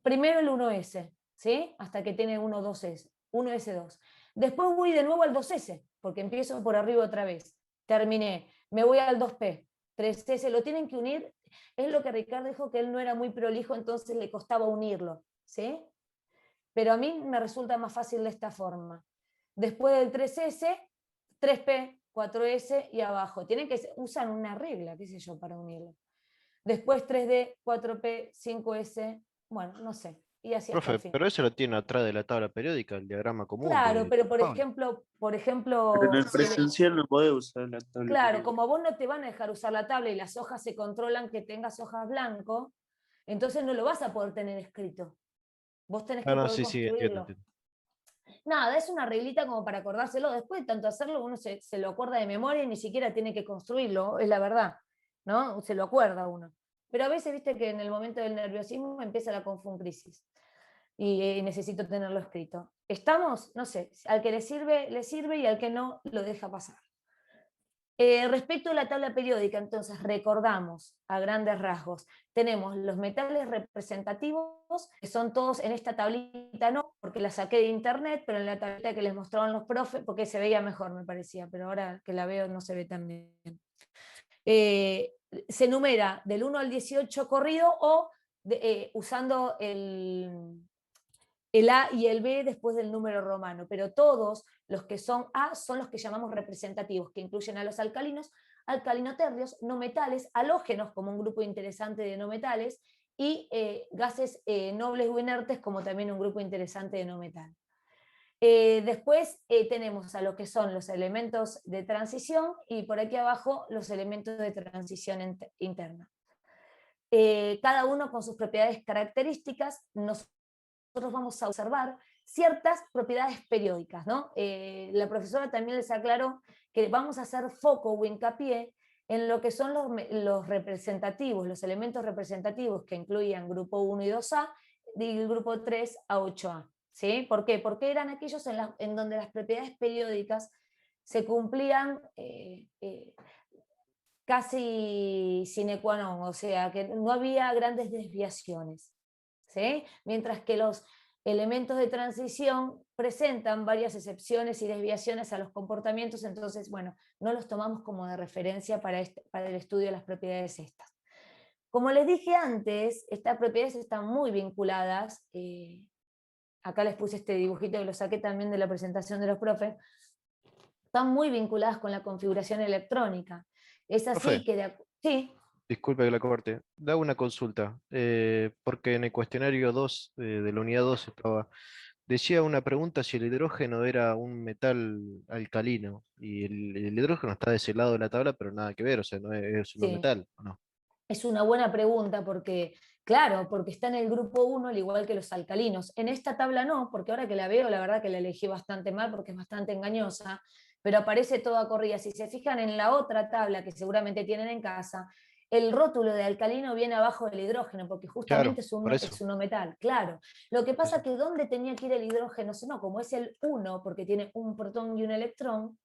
Primero el 1S, ¿sí? Hasta que tiene 2S, 1S2. Después voy de nuevo al 2S, porque empiezo por arriba otra vez. Terminé. Me voy al 2P, 3S. Lo tienen que unir. Es lo que Ricardo dijo, que él no era muy prolijo, entonces le costaba unirlo, ¿sí? Pero a mí me resulta más fácil de esta forma. Después del 3S, 3P, 4S y abajo. Tienen que usar una regla, qué sé yo, para unirlo. Después 3D, 4P, 5S, bueno, no sé. Y así hasta el Profe, fin. pero eso lo tiene atrás de la tabla periódica, el diagrama común. Claro, pero por Pauling. ejemplo, Pero en el presencial no podés usar la tabla. claro, como a vos no te van a dejar usar la tabla y las hojas se controlan que tengas hojas blanco, entonces no lo vas a poder tener escrito. Vos tenés que poder Sí, construirlo. entiendo. Nada, es una reglita como para acordárselo. Después de tanto hacerlo, uno se lo acuerda de memoria y ni siquiera tiene que construirlo, es la verdad, ¿no? Se lo acuerda uno. Pero a veces, viste que en el momento del nerviosismo empieza la confuncrisis y necesito tenerlo escrito. ¿Estamos? No sé, al que le sirve y al que no, lo deja pasar. Respecto a la tabla periódica, entonces, recordamos a grandes rasgos, tenemos los metales representativos, que son todos en esta tablita, no, porque la saqué de internet, pero en la tablita que les mostraban los profes, porque se veía mejor, me parecía, pero ahora que la veo no se ve tan bien. Se numera del 1 al 18 corrido o usando el A y el B después del número romano, pero todos los que son A son los que llamamos representativos, que incluyen a los alcalinos, alcalinoterrios, no metales, halógenos como un grupo interesante de no metales, y gases nobles o inertes como también un grupo interesante de no metal. Después tenemos a lo que son los elementos de transición y por aquí abajo los elementos de transición interna. Cada uno con sus propiedades características. Nosotros vamos a observar ciertas propiedades periódicas, ¿no? La profesora también les aclaró que vamos a hacer foco o hincapié en lo que son los representativos, los elementos representativos que incluían grupo 1 y 2A y el grupo 3 a 8A. ¿Sí? ¿Por qué? Porque eran aquellos en donde las propiedades periódicas se cumplían casi sine qua non, o sea, que no había grandes desviaciones. ¿Sí? Mientras que los elementos de transición presentan varias excepciones y desviaciones a los comportamientos, entonces, bueno, no los tomamos como de referencia para el estudio de las propiedades estas. Como les dije antes, estas propiedades están muy vinculadas, acá les puse este dibujito que lo saqué también de la presentación de los profes, están muy vinculadas con la configuración electrónica. Es así Profe, que sí. disculpe que la corte. Da una consulta, porque en el cuestionario 2 de la unidad 2 decía una pregunta si el hidrógeno era un metal alcalino, y el hidrógeno está de ese lado de la tabla, pero nada que ver, o sea, no es un Sí. metal, ¿o no? Es una buena pregunta porque, claro, porque está en el grupo 1 al igual que los alcalinos. En esta tabla no, porque ahora que la veo, la verdad que la elegí bastante mal porque es bastante engañosa, pero aparece toda corrida. Si se fijan en la otra tabla que seguramente tienen en casa, el rótulo de alcalino viene abajo del hidrógeno, porque justamente Claro, por eso. es un metal, claro. Lo que Sí, pasa sí. que ¿dónde tenía que ir el hidrógeno? No, como es el 1, porque tiene un protón y un electrón,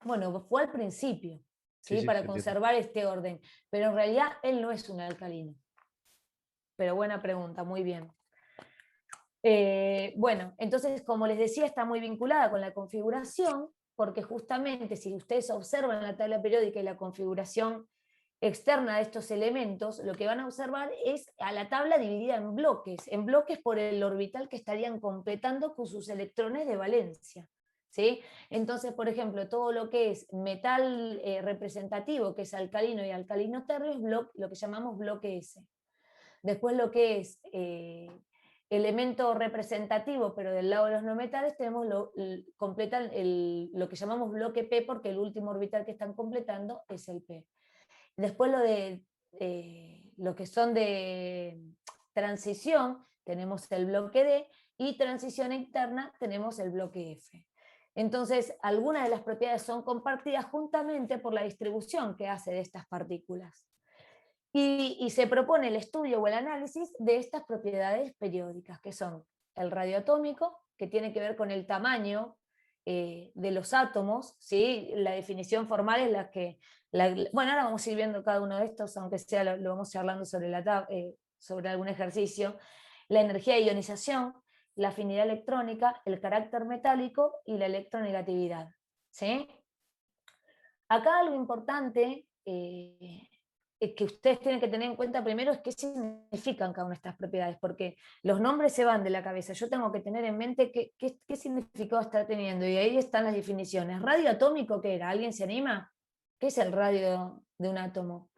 bueno, fue al principio. Sí, ¿Sí? sí, Para se entiende. conservar este orden. Pero en realidad él no es un alcalino. Pero buena pregunta, muy bien. Bueno, entonces, como les decía, está muy vinculada con la configuración, porque justamente si ustedes observan la tabla periódica y la configuración externa de estos elementos, lo que van a observar es a la tabla dividida en bloques por el orbital que estarían completando con sus electrones de valencia. ¿Sí? Entonces, por ejemplo, todo lo que es metal representativo, que es alcalino y alcalino térreo, es lo que llamamos bloque S. Después lo que es elemento representativo, pero del lado de los no metales, tenemos completan lo que llamamos bloque P, porque el último orbital que están completando es el P. Después lo que son de transición, tenemos el bloque D, y transición interna tenemos el bloque F. Entonces, algunas de las propiedades son compartidas juntamente por la distribución que hace de estas partículas. Y se propone el estudio o el análisis de estas propiedades periódicas, que son el radioatómico, que tiene que ver con el tamaño de los átomos, ¿sí? La definición formal es la que... bueno, ahora vamos a ir viendo cada uno de estos, aunque sea lo vamos charlando sobre algún ejercicio. La energía de ionización, la afinidad electrónica, el carácter metálico y la electronegatividad. ¿Sí? Acá algo importante que ustedes tienen que tener en cuenta primero es qué significan cada una de estas propiedades, porque los nombres se van de la cabeza. Yo tengo que tener en mente qué significado está teniendo, y ahí están las definiciones. ¿Radio atómico qué era? ¿Alguien se anima? ¿Qué es el radio de un átomo?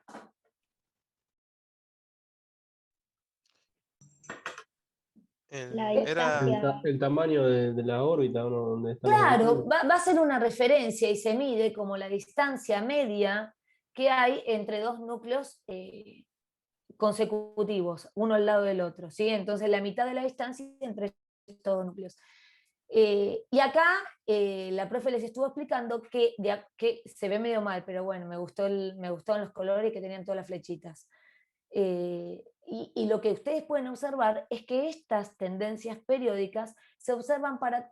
La distancia. El tamaño de la órbita, ¿no? Donde está Claro, va a ser una referencia y se mide como la distancia media que hay entre dos núcleos consecutivos, uno al lado del otro, ¿sí? Entonces la mitad de la distancia entre estos dos núcleos. Y acá la profe les estuvo explicando que se ve medio mal, pero bueno, me gustaron los colores que tenían todas las flechitas. Y lo que ustedes pueden observar es que estas tendencias periódicas se observan para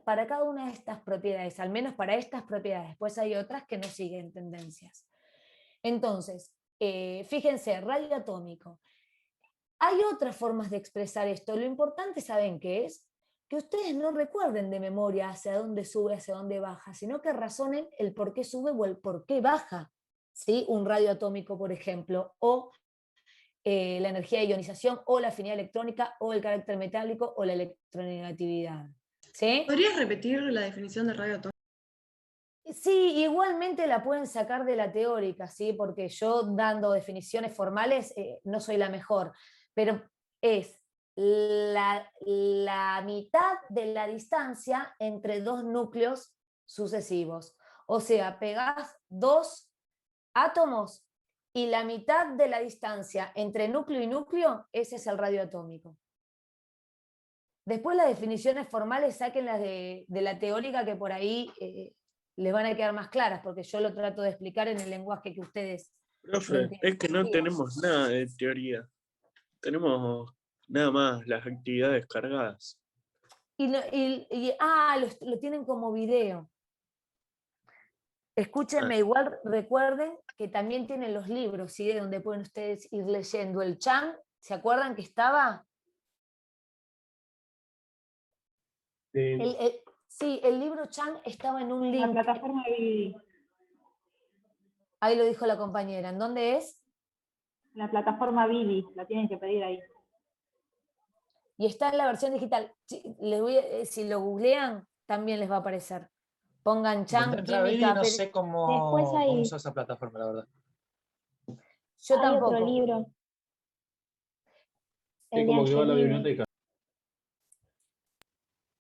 para cada una de estas propiedades, al menos para estas propiedades. Después hay otras que no siguen tendencias. Entonces, fíjense, radio atómico. Hay otras formas de expresar esto. Lo importante, ¿saben qué es? Que ustedes no recuerden de memoria hacia dónde sube, hacia dónde baja, sino que razonen el por qué sube o el por qué baja, ¿sí? Un radio atómico, por ejemplo, o la energía de ionización, o la afinidad electrónica, o el carácter metálico, o la electronegatividad. ¿Sí? ¿Podrías repetir la definición de radio atómico? Sí, igualmente la pueden sacar de la teórica, ¿sí? Porque yo dando definiciones formales no soy la mejor, pero es la mitad de la distancia entre dos núcleos sucesivos. O sea, pegás dos átomos y la mitad de la distancia entre núcleo y núcleo, ese es el radio atómico. Después las definiciones formales sáquenlas de la teórica, que por ahí les van a quedar más claras, porque yo lo trato de explicar en el lenguaje que ustedes Profe, es que no tenemos nada de teoría. Tenemos nada más las actividades cargadas. Lo tienen como video. Escúchenme, igual recuerden que también tienen los libros, ¿sí? De donde pueden ustedes ir leyendo. El Chan, ¿se acuerdan que estaba? Sí, el libro Chang estaba en un link. La plataforma Vivi. Ahí lo dijo la compañera. ¿En dónde es? La plataforma Vivi, la tienen que pedir ahí. Y está en la versión digital. Si lo googlean, también les va a aparecer. Pongan Chang, química. No sé cómo usar esa plataforma, la verdad. Yo tampoco. Otro libro. Es como que va a la biblioteca.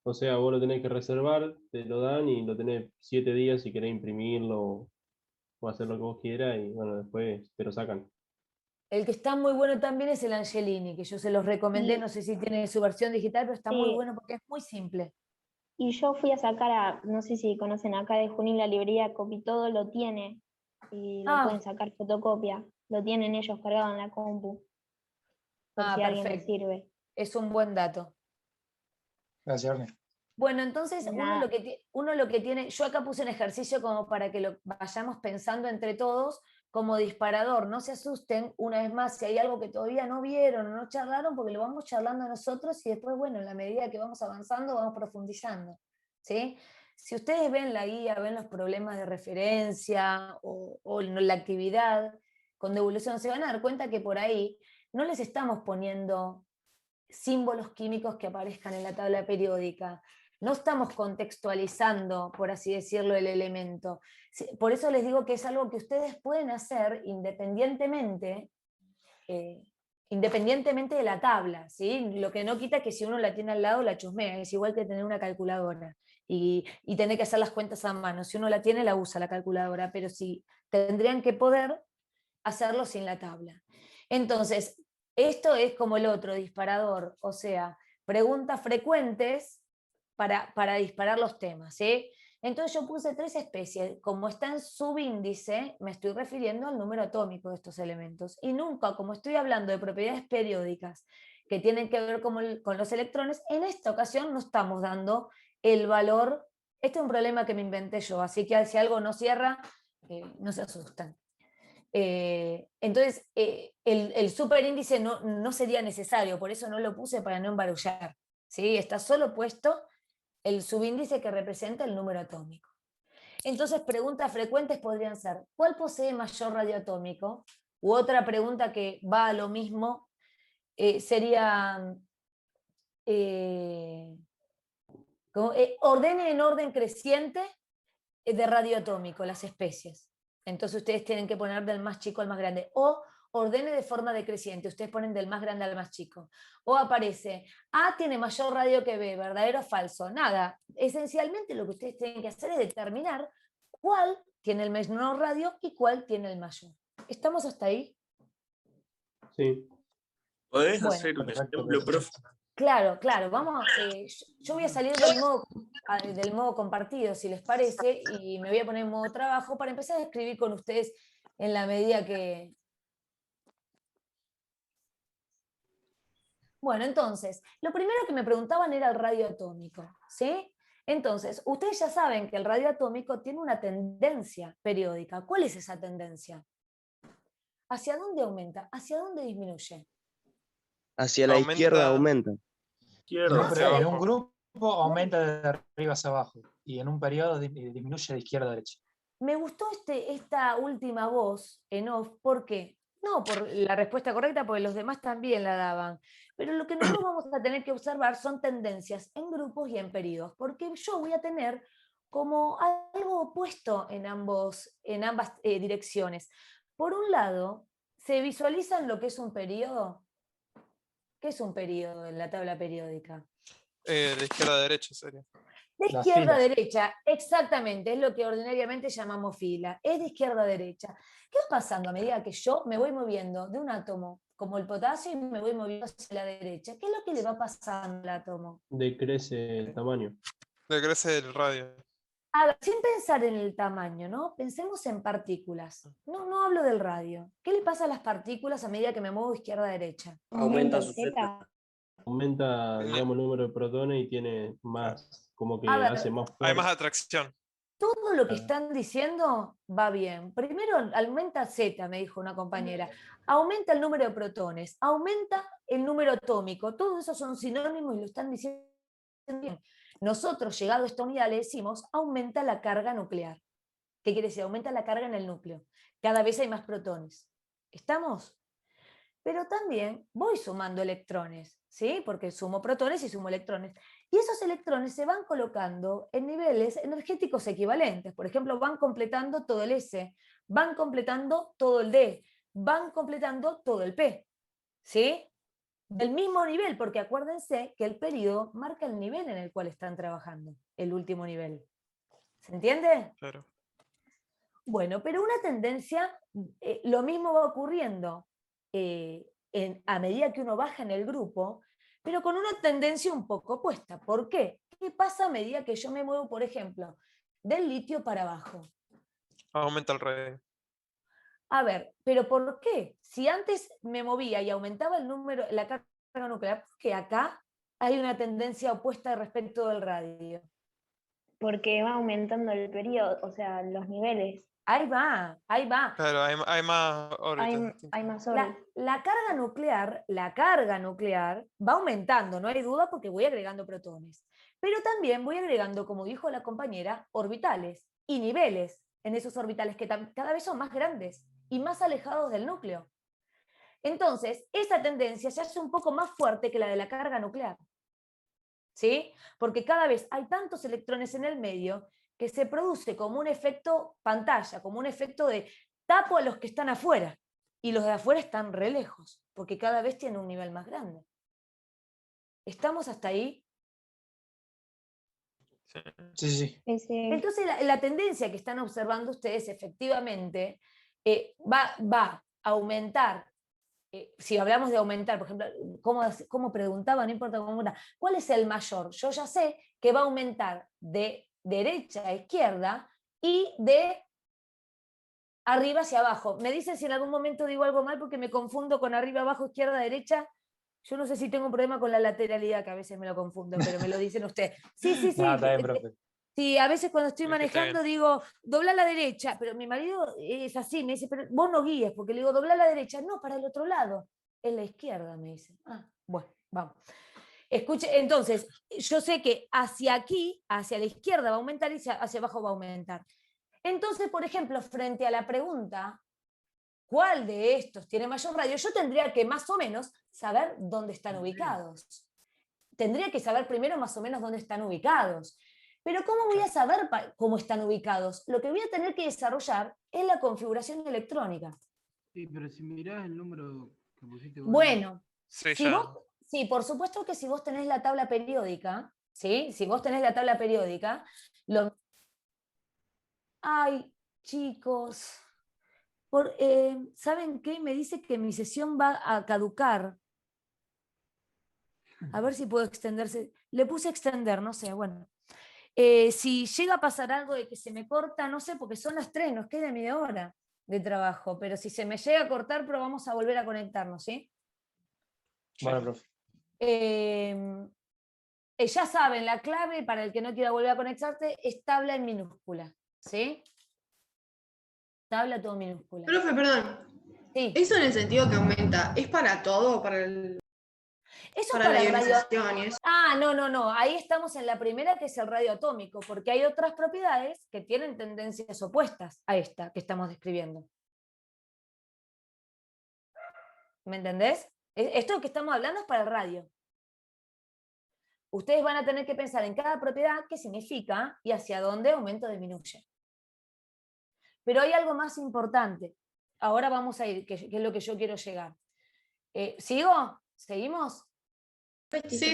O sea, vos lo tenés que reservar, te lo dan y lo tenés 7 días si querés imprimirlo o hacer lo que vos quieras y bueno, después te lo sacan. El que está muy bueno también es el Angelini, que yo se los recomendé, Sí. no sé si tiene su versión digital, pero está muy Sí. bueno porque es muy simple. Y yo fui a sacar no sé si conocen acá de Junín la librería Copitodo, lo tiene. Y lo pueden sacar fotocopia. Lo tienen ellos cargado en la compu. Por si a alguien les Perfecto. sirve. Es un buen dato. Gracias, Arne. Bueno, entonces uno lo que tiene, yo acá puse un ejercicio como para que lo vayamos pensando entre todos como disparador, no se asusten, una vez más, si hay algo que todavía no vieron o no charlaron, porque lo vamos charlando nosotros y después, bueno, en la medida que vamos avanzando, vamos profundizando, ¿sí? Si ustedes ven la guía, ven los problemas de referencia o la actividad con devolución, se van a dar cuenta que por ahí no les estamos poniendo símbolos químicos que aparezcan en la tabla periódica. No estamos contextualizando, por así decirlo, el elemento. Por eso les digo que es algo que ustedes pueden hacer independientemente de la tabla, ¿sí? Lo que no quita que si uno la tiene al lado la chusmea, es igual que tener una calculadora y tener que hacer las cuentas a mano. Si uno la tiene, la usa la calculadora, pero sí tendrían que poder hacerlo sin la tabla. Entonces, esto es como el otro disparador, o sea, preguntas frecuentes para disparar los temas, ¿sí? Entonces yo puse 3 especies. Como está en subíndice, me estoy refiriendo al número atómico de estos elementos. Y nunca, como estoy hablando de propiedades periódicas que tienen que ver con los electrones, en esta ocasión no estamos dando el valor. Este es un problema que me inventé yo, así que si algo no cierra, no se asustan. Entonces, el superíndice no sería necesario, por eso no lo puse para no embarullar, ¿sí? Está solo puesto el subíndice que representa el número atómico. Entonces, preguntas frecuentes podrían ser, ¿cuál posee mayor radio atómico? U otra pregunta que va a lo mismo sería, ordene en orden creciente de radio atómico las especies. Entonces ustedes tienen que poner del más chico al más grande. O ordene de forma decreciente. Ustedes ponen del más grande al más chico. O aparece, A tiene mayor radio que B, ¿verdadero o falso? Nada. Esencialmente lo que ustedes tienen que hacer es determinar cuál tiene el menor radio y cuál tiene el mayor. ¿Estamos hasta ahí? Sí. ¿Podés hacer un ejemplo, profe? Claro, vamos, yo voy a salir del modo compartido, si les parece, y me voy a poner en modo trabajo para empezar a escribir con ustedes en la medida que... Bueno, entonces, lo primero que me preguntaban era el radio atómico, ¿sí? Entonces, ustedes ya saben que el radio atómico tiene una tendencia periódica. ¿Cuál es esa tendencia? ¿Hacia dónde aumenta? ¿Hacia dónde disminuye? Hacia la izquierda aumenta. En un grupo aumenta de arriba hacia abajo y en un periodo disminuye de izquierda a derecha. Me gustó esta última voz en off, ¿por qué? No por la respuesta correcta, porque los demás también la daban. Pero lo que nosotros vamos a tener que observar son tendencias en grupos y en periodos, porque yo voy a tener como algo opuesto en ambas direcciones. Por un lado, ¿se visualizan lo que es un periodo? ¿Qué es un periodo en la tabla periódica? De izquierda a derecha sería. De izquierda a derecha, exactamente, es lo que ordinariamente llamamos fila, es de izquierda a derecha. ¿Qué va pasando a medida que yo me voy moviendo de un átomo como el potasio y me voy moviendo hacia la derecha? ¿Qué es lo que le va pasando al átomo? Decrece el tamaño. Decrece el radio. A ver, sin pensar en el tamaño, ¿no? Pensemos en partículas. No hablo del radio. ¿Qué le pasa a las partículas a medida que me muevo de izquierda a derecha? Aumenta su Z. Aumenta, digamos, el número de protones y tiene más, como que hace más fuerte. Hay más atracción. Todo lo que están diciendo va bien. Primero aumenta Z, me dijo una compañera. Aumenta el número de protones, aumenta el número atómico. Todo eso son sinónimos y lo están diciendo bien. Nosotros, llegado a esta unidad, le decimos aumenta la carga nuclear. ¿Qué quiere decir? Aumenta la carga en el núcleo. Cada vez hay más protones. ¿Estamos? Pero también voy sumando electrones, ¿sí? Porque sumo protones y sumo electrones. Y esos electrones se van colocando en niveles energéticos equivalentes. Por ejemplo, van completando todo el S, van completando todo el D, van completando todo el P, ¿sí? Del mismo nivel, porque acuérdense que el periodo marca el nivel en el cual están trabajando, el último nivel. ¿Se entiende? Claro. Bueno, pero una tendencia, lo mismo va ocurriendo a medida que uno baja en el grupo, pero con una tendencia un poco opuesta. ¿Por qué? ¿Qué pasa a medida que yo me muevo, por ejemplo, del litio para abajo? Aumenta el radio. A ver, ¿pero por qué? Si antes me movía y aumentaba el número, la carga nuclear, ¿por qué acá hay una tendencia opuesta respecto del radio? Porque va aumentando el periodo, o sea, los niveles. Ahí va, ahí va. Claro, hay más órbitas. Hay más órbitas. La carga nuclear va aumentando, no hay duda, porque voy agregando protones. Pero también voy agregando, como dijo la compañera, orbitales y niveles en esos orbitales que cada vez son más grandes y más alejados del núcleo. Entonces, esa tendencia se hace un poco más fuerte que la de la carga nuclear. ¿Sí? Porque cada vez hay tantos electrones en el medio que se produce como un efecto pantalla, como un efecto de tapo a los que están afuera, y los de afuera están re lejos, porque cada vez tienen un nivel más grande. ¿Estamos hasta ahí? Sí. Entonces la tendencia que están observando ustedes efectivamente va a aumentar. Si hablamos de aumentar, por ejemplo, ¿cómo preguntaba? No importa cómo pregunta, ¿cuál es el mayor? Yo ya sé que va a aumentar de derecha a izquierda y de arriba hacia abajo. Me dicen si en algún momento digo algo mal porque me confundo con arriba, abajo, izquierda, derecha. Yo no sé si tengo un problema con la lateralidad, que a veces me lo confundo, pero me lo dicen ustedes. Sí. No, está bien, profe. Sí, a veces cuando estoy manejando digo, dobla a la derecha, pero mi marido es así, me dice, pero vos no guíes, porque le digo, dobla a la derecha, no, para el otro lado, es la izquierda, me dice. Ah, bueno, vamos. Escuche, entonces, yo sé que hacia aquí, hacia la izquierda va a aumentar y hacia abajo va a aumentar. Entonces, por ejemplo, frente a la pregunta, ¿cuál de estos tiene mayor radio? Yo tendría que más o menos saber dónde están ubicados. Tendría que saber primero más o menos dónde están ubicados. Pero ¿cómo voy a saber cómo están ubicados? Lo que voy a tener que desarrollar es la configuración electrónica. Sí, pero si mirás el número que pusiste vos. Bueno, sí, por supuesto que si vos tenés la tabla periódica, ¿sí? Si vos tenés la tabla periódica, Ay, chicos, ¿saben qué? Me dice que mi sesión va a caducar. A ver si puedo extenderse. Le puse extender, no sé, bueno. Si llega a pasar algo de que se me corta, no sé, porque son las 3, nos queda media hora de trabajo, pero si se me llega a cortar, pero vamos a volver a conectarnos, ¿sí? Bueno, profe. Ya saben, la clave para el que no quiera volver a conectarse es tabla en minúscula, ¿sí? Tabla todo minúscula. Profe, perdón. Sí. Eso en el sentido que aumenta, ¿es para todo? Eso para la el radio. ionización y eso. Ah, no. Ahí estamos en la primera, que es el radio atómico, porque hay otras propiedades que tienen tendencias opuestas a esta que estamos describiendo. ¿Me entendés? Esto que estamos hablando es para el radio. Ustedes van a tener que pensar en cada propiedad qué significa y hacia dónde aumenta o disminuye. Pero hay algo más importante. Ahora vamos a ir, que es lo que yo quiero llegar. ¿Sigo? ¿Seguimos? Sí.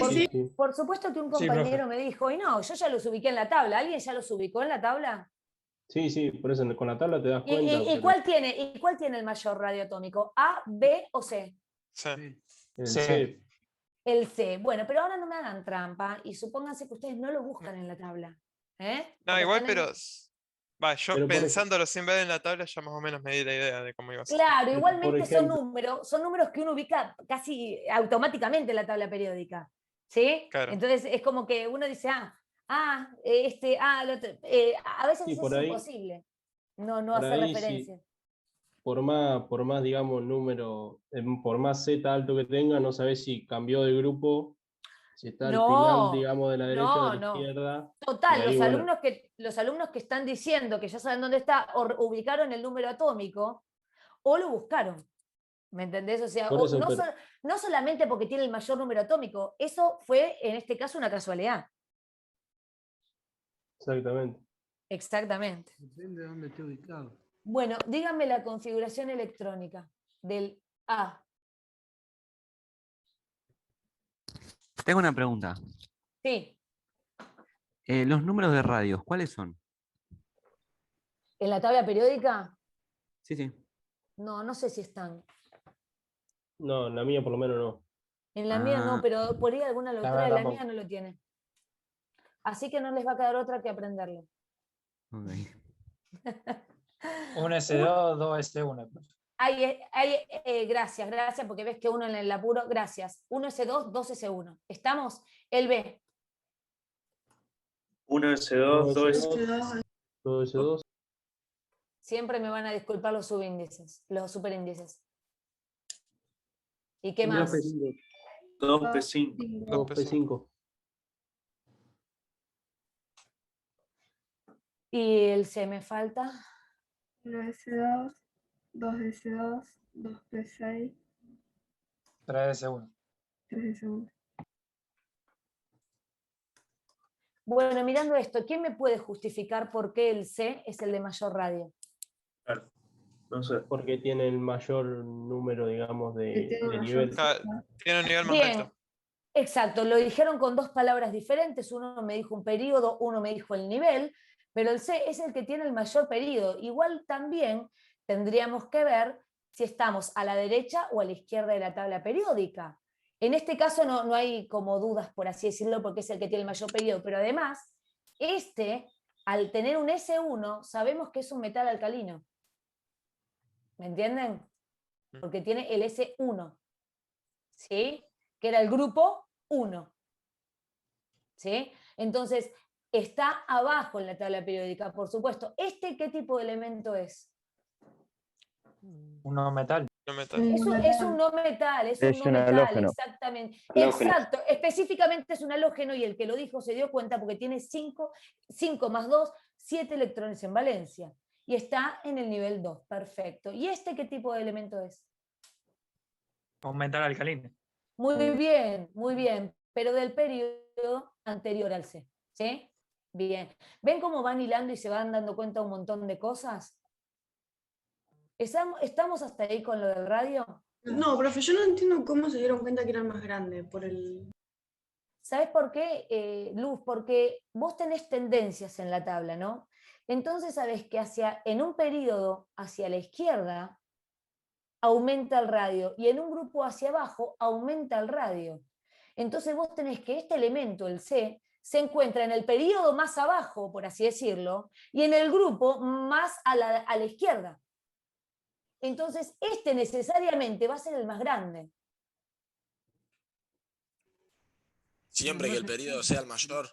Por supuesto que un compañero me dijo, y no, yo ya los ubiqué en la tabla. ¿Alguien ya los ubicó en la tabla? Sí, por eso con la tabla te das cuenta. ¿Y cuál tiene el mayor radio atómico? ¿A, B o C? C. El C. Bueno, pero ahora no me hagan trampa y supónganse que ustedes no lo buscan en la tabla. No, igual, pero yo pensándolo sin ver en la tabla ya más o menos me di la idea de cómo iba a ser. Claro, igualmente son números que uno ubica casi automáticamente en la tabla periódica. ¿Sí? Claro. Entonces es como que uno dice, el otro. A veces Sí, eso por es ahí, imposible. No por hacer ahí, referencia. sí. Por más, digamos, número, por más Z alto que tenga, no sabes si cambió de grupo Si está al No, final, digamos, de la derecha o de la no. izquierda. Total, y ahí, bueno, los alumnos que están diciendo que ya saben dónde está, o ubicaron el número atómico, o lo buscaron. ¿Me entendés? O sea, por eso, no, pero, no solamente porque tiene el mayor número atómico, eso fue en este caso una casualidad. exactamente. Exactamente. Depende de dónde esté ubicado. Bueno, díganme la configuración electrónica del A. Tengo una pregunta. Sí, Los números de radios, ¿cuáles son? en la tabla periódica, Sí, sí. no sé si están. No, en la mía por lo menos no. En la mía no, Ah, pero por ahí alguna lo La trae, verdad la mía tampoco. no lo tiene. Así que no les va a quedar otra que aprenderlo. ok. Un S2, dos S1. Gracias, porque ves que uno en el apuro, gracias. 1S2, 2S1. ¿Estamos? El B. 1S2, 2S. 2S2. Siempre me van a disculpar los subíndices, los superíndices. ¿Y qué más? 2P5. 2P5. Y el C me falta. 1S2, 2S2, 2P6, 3S1. 3S1. Bueno, mirando esto, ¿quién me puede justificar por qué el C es el de mayor radio? Claro. No sé. Porque tiene el mayor número, digamos, de nivel. Tiene un nivel más Bien, alto. exacto, lo dijeron con dos palabras diferentes, uno me dijo un periodo, uno me dijo el nivel, pero el C es el que tiene el mayor periodo. Igual también tendríamos que ver si estamos a la derecha o a la izquierda de la tabla periódica. En este caso no hay como dudas, por así decirlo, porque es el que tiene el mayor periodo, pero además, al tener un S1, sabemos que es un metal alcalino. ¿Me entienden? Porque tiene el S1, ¿sí? Que era el grupo 1. ¿Sí? Entonces, está abajo en la tabla periódica, por supuesto. ¿Qué tipo de elemento es? Un no metal. No metal. Es un no metal, es un Es no un metal, halógeno. exactamente. Halógeno. Exacto, específicamente es un halógeno y el que lo dijo se dio cuenta porque tiene 5 más 2, 7 electrones en valencia. Y está en el nivel 2, perfecto. ¿Y qué tipo de elemento es? Un metal alcalino. Muy bien, pero del periodo anterior al C, ¿sí? Bien. ¿Ven cómo van hilando y se van dando cuenta de un montón de cosas? ¿Estamos hasta ahí con lo del radio? No, profe, yo no entiendo cómo se dieron cuenta que era más grande por el... ¿Sabes por qué, Luz? Porque vos tenés tendencias en la tabla, ¿no? Entonces sabés que en un periodo hacia la izquierda aumenta el radio y en un grupo hacia abajo aumenta el radio. Entonces vos tenés que este elemento, el C, se encuentra en el periodo más abajo, por así decirlo, y en el grupo más a la izquierda. Entonces necesariamente va a ser el más grande. Siempre que el periodo sea el mayor.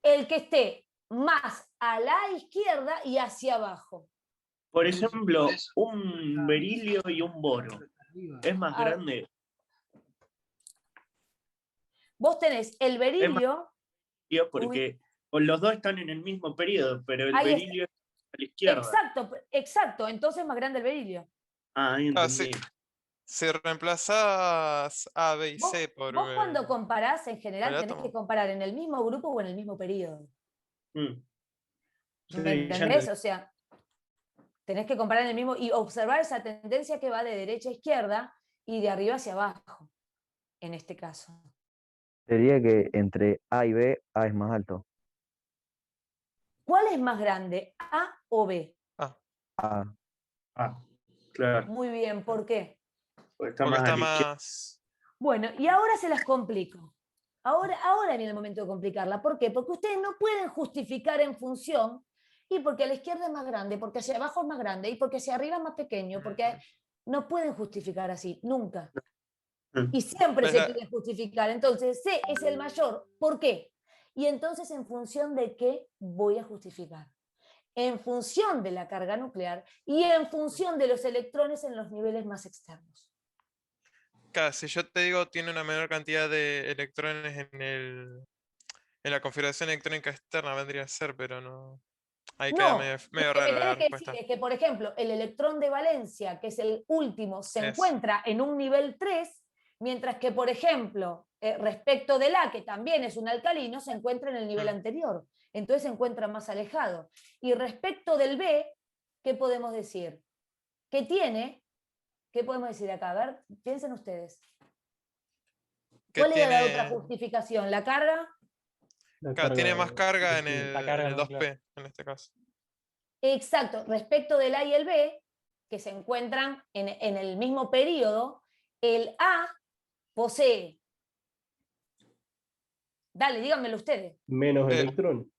El que esté más a la izquierda y hacia abajo. Por ejemplo, un berilio y un boro. ¿Es más grande? Vos tenés el berilio. Porque los dos están en el mismo periodo, pero el Ahí berilio es a la izquierda. Exacto. Entonces es más grande el berilio. Ahí entendí. Si reemplazás A, B y C por... Vos cuando comparás, en general, el tenés átomo. que comparar en el mismo grupo o en el mismo periodo. Sí, ¿Me entendés? O sea, tenés que comparar en el mismo y observar esa tendencia que va de derecha a izquierda y de arriba hacia abajo, en este caso. Sería que entre A y B, A es más alto. ¿Cuál es más grande, A o B? A. Claro. Muy bien, ¿por qué? Porque está Porque más a está la izquierda. más... Bueno, y ahora se las complico. Ahora viene el momento de complicarla. ¿Por qué? Porque ustedes no pueden justificar en función, y porque a la izquierda es más grande, porque hacia abajo es más grande, y porque hacia arriba es más pequeño, porque no pueden justificar así, nunca. Y siempre se quiere justificar. Entonces, C es el mayor. ¿Por qué? Y entonces, ¿en función de qué voy a justificar? En función de la carga nuclear y en función de los electrones en los niveles más externos. Claro, si yo te digo tiene una menor cantidad de electrones en la configuración electrónica externa, vendría a ser, pero no. Ahí queda No, medio lo que me rara la tenés que decir respuesta. es que, por ejemplo, el electrón de valencia, que es el último, se Es. encuentra en un nivel 3, mientras que, por ejemplo, respecto del A, que también es un alcalino, se encuentra en el nivel anterior. Entonces se encuentra más alejado. Y respecto del B, ¿qué podemos decir? Que tiene, ¿qué podemos decir acá? A ver, piensen ustedes. Que ¿Cuál era la otra tiene, justificación? ¿La carga? claro, tiene más carga en La carga el nuclear. 2P, en este caso. Exacto, respecto del A y el B, que se encuentran en el mismo periodo, el A posee, dale, díganmelo ustedes. Menos electrón.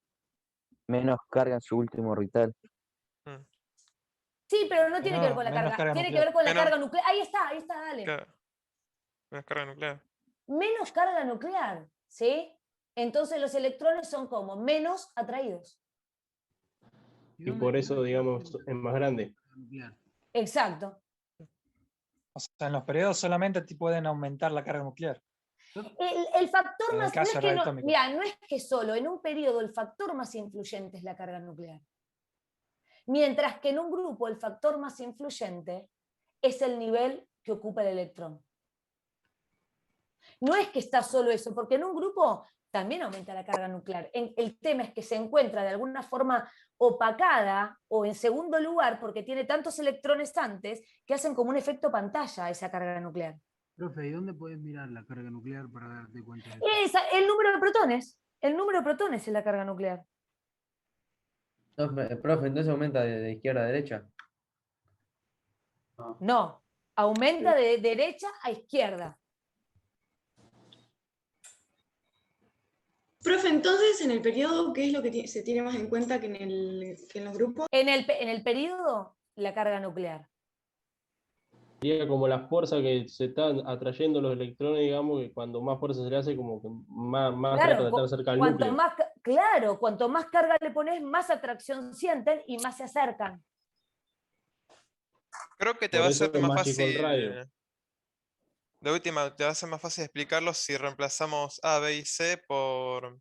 Menos carga en su último orbital. Sí, pero no tiene que ver con la Menos carga, carga tiene que nuclear. ver con la Menos- carga nuclear. Ahí está, dale. Claro. Menos carga nuclear. Menos carga nuclear, ¿sí? Entonces los electrones son como menos atraídos. Y por eso, digamos, es más grande. Exacto. O sea, en los periodos solamente pueden aumentar la carga nuclear. El factor En el más, caso no es que no, radioatómico. mira, no es que solo, en un periodo el factor más influyente es la carga nuclear. Mientras que en un grupo el factor más influyente es el nivel que ocupa el electrón. No es que está solo eso, porque en un grupo también aumenta la carga nuclear. El tema es que se encuentra de alguna forma opacada o en segundo lugar porque tiene tantos electrones antes que hacen como un efecto pantalla a esa carga nuclear. Profe, ¿y dónde puedes mirar la carga nuclear para darte cuenta de eso? El número de protones. El número de protones es la carga nuclear. No, profe, entonces aumenta de izquierda a derecha. No, aumenta de derecha a izquierda. Profe, entonces en el periodo, ¿qué es lo que se tiene más en cuenta que en los grupos? En el periodo, la carga nuclear. Sería como la fuerza que se están atrayendo los electrones, digamos, que cuando más fuerza se le hace, como que más trata de estar cerca del cuanto núcleo. más, claro, cuanto más carga le pones, más atracción sienten y más se acercan. Creo que te Por va a eso ser es más más chico el fácil. radio. De última, te va a ser más fácil explicarlo si reemplazamos A, B y C por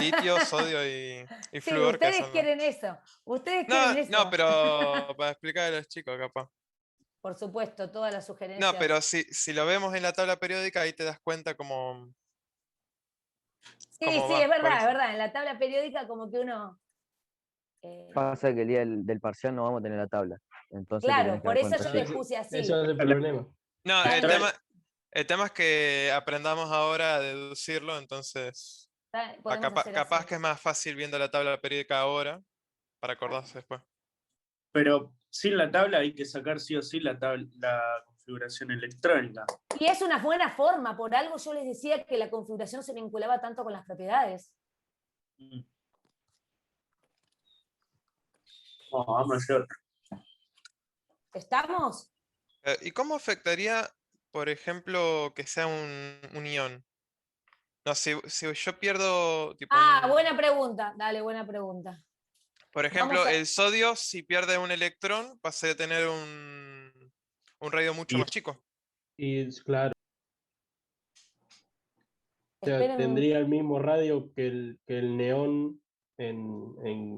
litio, sodio y Sí, flúor, que ustedes son. quieren eso. Ustedes quieren eso. No, pero para explicar a los chicos, capaz. Por supuesto, todas las No, sugerencias. pero si lo vemos en la tabla periódica, ahí te das cuenta cómo Sí, va, es por verdad, es eso. verdad. En la tabla periódica como que uno... Pasa que el día del parcial no vamos a tener la tabla. Entonces te Claro, tenés que por dar eso cuenta yo así. les puse así. Ese va a ser el problema. No, Está- el tema es que aprendamos ahora a deducirlo, entonces podemos hacer capaz así. que es más fácil viendo la tabla periódica ahora para acordarse después. Pero sin la tabla hay que sacar sí o sí la configuración electrónica. Y es una buena forma, por algo yo les decía que la configuración se vinculaba tanto con las propiedades. Vamos a hacer otra. ¿Estamos? ¿Y cómo afectaría, por ejemplo, que sea un ion? No, si yo pierdo, tipo, Buena pregunta. Dale, buena pregunta. por ejemplo, Vamos a- el sodio, si pierde un electrón, pasa a tener un radio mucho más chico. Y claro. O sea, Esperen. tendría el mismo radio que el neón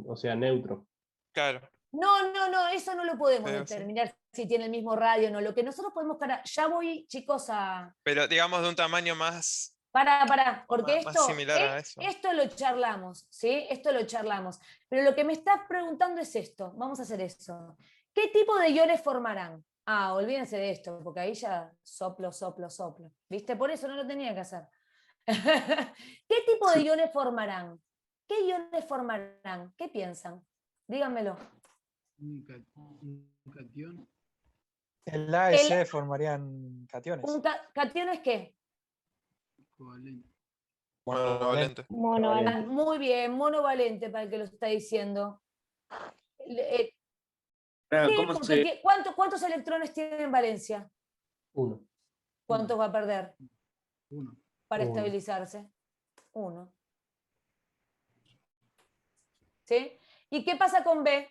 o sea, neutro. Claro. No, eso no lo podemos Pero sí. determinar si tiene el mismo radio o no. Lo que nosotros podemos... Ya voy, chicos, a... Pero digamos de un tamaño más, Pará, porque más similar a eso. esto lo charlamos, ¿sí? Esto lo charlamos. Pero lo que me estás preguntando es esto. Vamos a hacer eso. ¿Qué tipo de iones formarán? Olvídense de esto, porque ahí ya soplo. ¿Viste? Por eso no lo tenía que hacer. ¿Qué tipo de iones formarán? ¿Qué iones formarán? ¿Qué piensan? Díganmelo. Un catión. El A y C formarían cationes. ¿Catión es qué? Monovalente. Muy bien, monovalente para el que lo está diciendo. Sí, porque ¿cuántos electrones tiene en valencia? 1. ¿Cuántos va a perder 1. para Uno. estabilizarse? 1. ¿Sí? ¿Y qué pasa con B?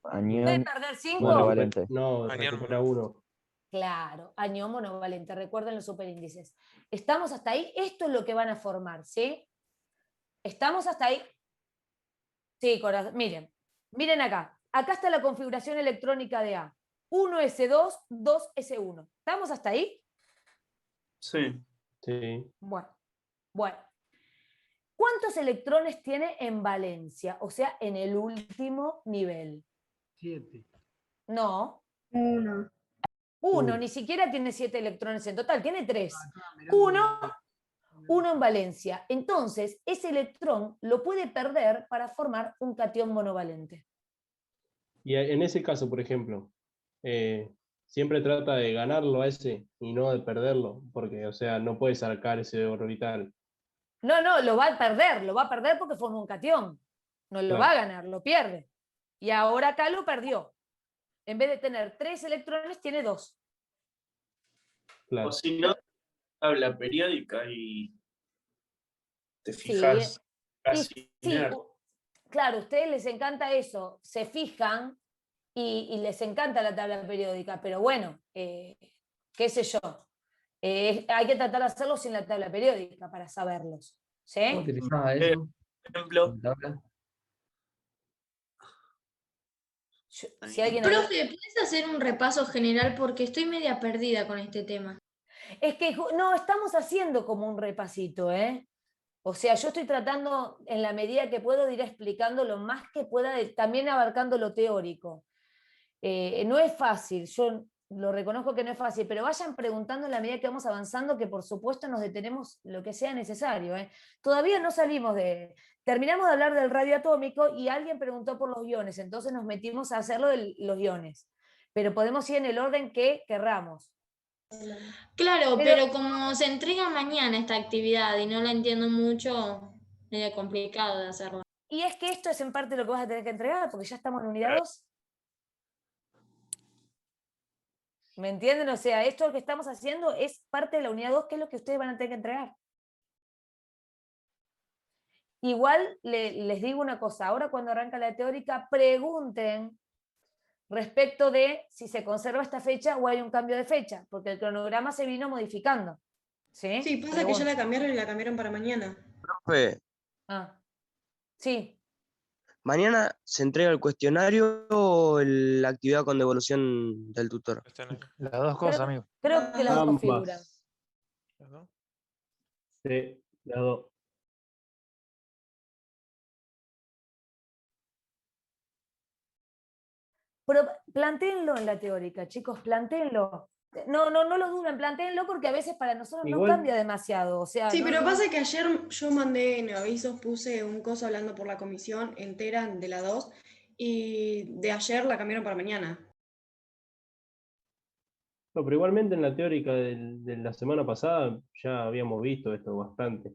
¿Puede Anión perder 5? monovalente. No, Anión. recupera 1. Claro, anión monovalente, recuerden los superíndices. ¿Estamos hasta ahí? Esto es lo que van a formar, ¿sí? ¿Estamos hasta ahí? Sí, corazón. Miren acá. Acá está la configuración electrónica de A. 1s2, 2s1. ¿Estamos hasta ahí? Sí. Sí. Bueno. ¿Cuántos electrones tiene en valencia? O sea, en el último nivel. 7. No. 1. Uno, ni siquiera tiene 7 electrones en total, tiene 3. Uno en valencia. Entonces, ese electrón lo puede perder para formar un catión monovalente. Y en ese caso, por ejemplo, siempre trata de ganarlo a ese y no de perderlo, porque, o sea, no puede sacar ese orbital. No, lo va a perder porque forma un catión. No lo Claro. va a ganar, lo pierde. Y ahora acá lo perdió. En vez de tener 3 electrones, tiene 2. Claro. O si no, tabla periódica y te Sí, fijas casi sí, inerte. claro, a ustedes les encanta eso, se fijan y les encanta la tabla periódica, pero bueno, qué sé yo, hay que tratar de hacerlo sin la tabla periódica para saberlos. ¿Sí? ¿Cómo utilizaba eso? Ejemplo. ¿La tabla? Si alguien Profe, ¿puedes hacer un repaso general? Porque estoy media perdida con este tema. Es que no, estamos haciendo como un repasito, ¿eh? O sea, yo estoy tratando en la medida que puedo de ir explicando lo más que pueda, también abarcando lo teórico. No es fácil, yo lo reconozco que no es fácil, pero vayan preguntando en la medida que vamos avanzando, que por supuesto nos detenemos lo que sea necesario. Todavía no salimos terminamos de hablar del radio atómico y alguien preguntó por los iones, entonces nos metimos a hacerlo de los iones, pero podemos ir en el orden que querramos. Claro, pero como se entrega mañana esta actividad y no la entiendo mucho, es complicado de hacerlo. Y es que esto es en parte lo que vas a tener que entregar, porque ya estamos en unidad 2. ¿Me entienden? O sea, esto que estamos haciendo es parte de la unidad 2, que es lo que ustedes van a tener que entregar. Igual les digo una cosa, ahora cuando arranca la teórica, pregunten respecto de si se conserva esta fecha o hay un cambio de fecha, porque el cronograma se vino modificando. Sí, Sí, pasa que ya la cambiaron y la cambiaron para mañana. Profe, sí. ¿mañana se entrega el cuestionario o la actividad con devolución del tutor? Las dos cosas, amigo. Creo que las dos figuran. Sí, las dos. Pero plantéenlo en la teórica, chicos, plantéenlo. No lo duden, plantéenlo porque a veces para nosotros no cambia demasiado. O sea, Sí, pero pasa que ayer yo mandé en avisos, puse un coso hablando por la comisión entera de la 2 y de ayer la cambiaron para mañana. No, pero igualmente en la teórica de la semana pasada ya habíamos visto esto bastante.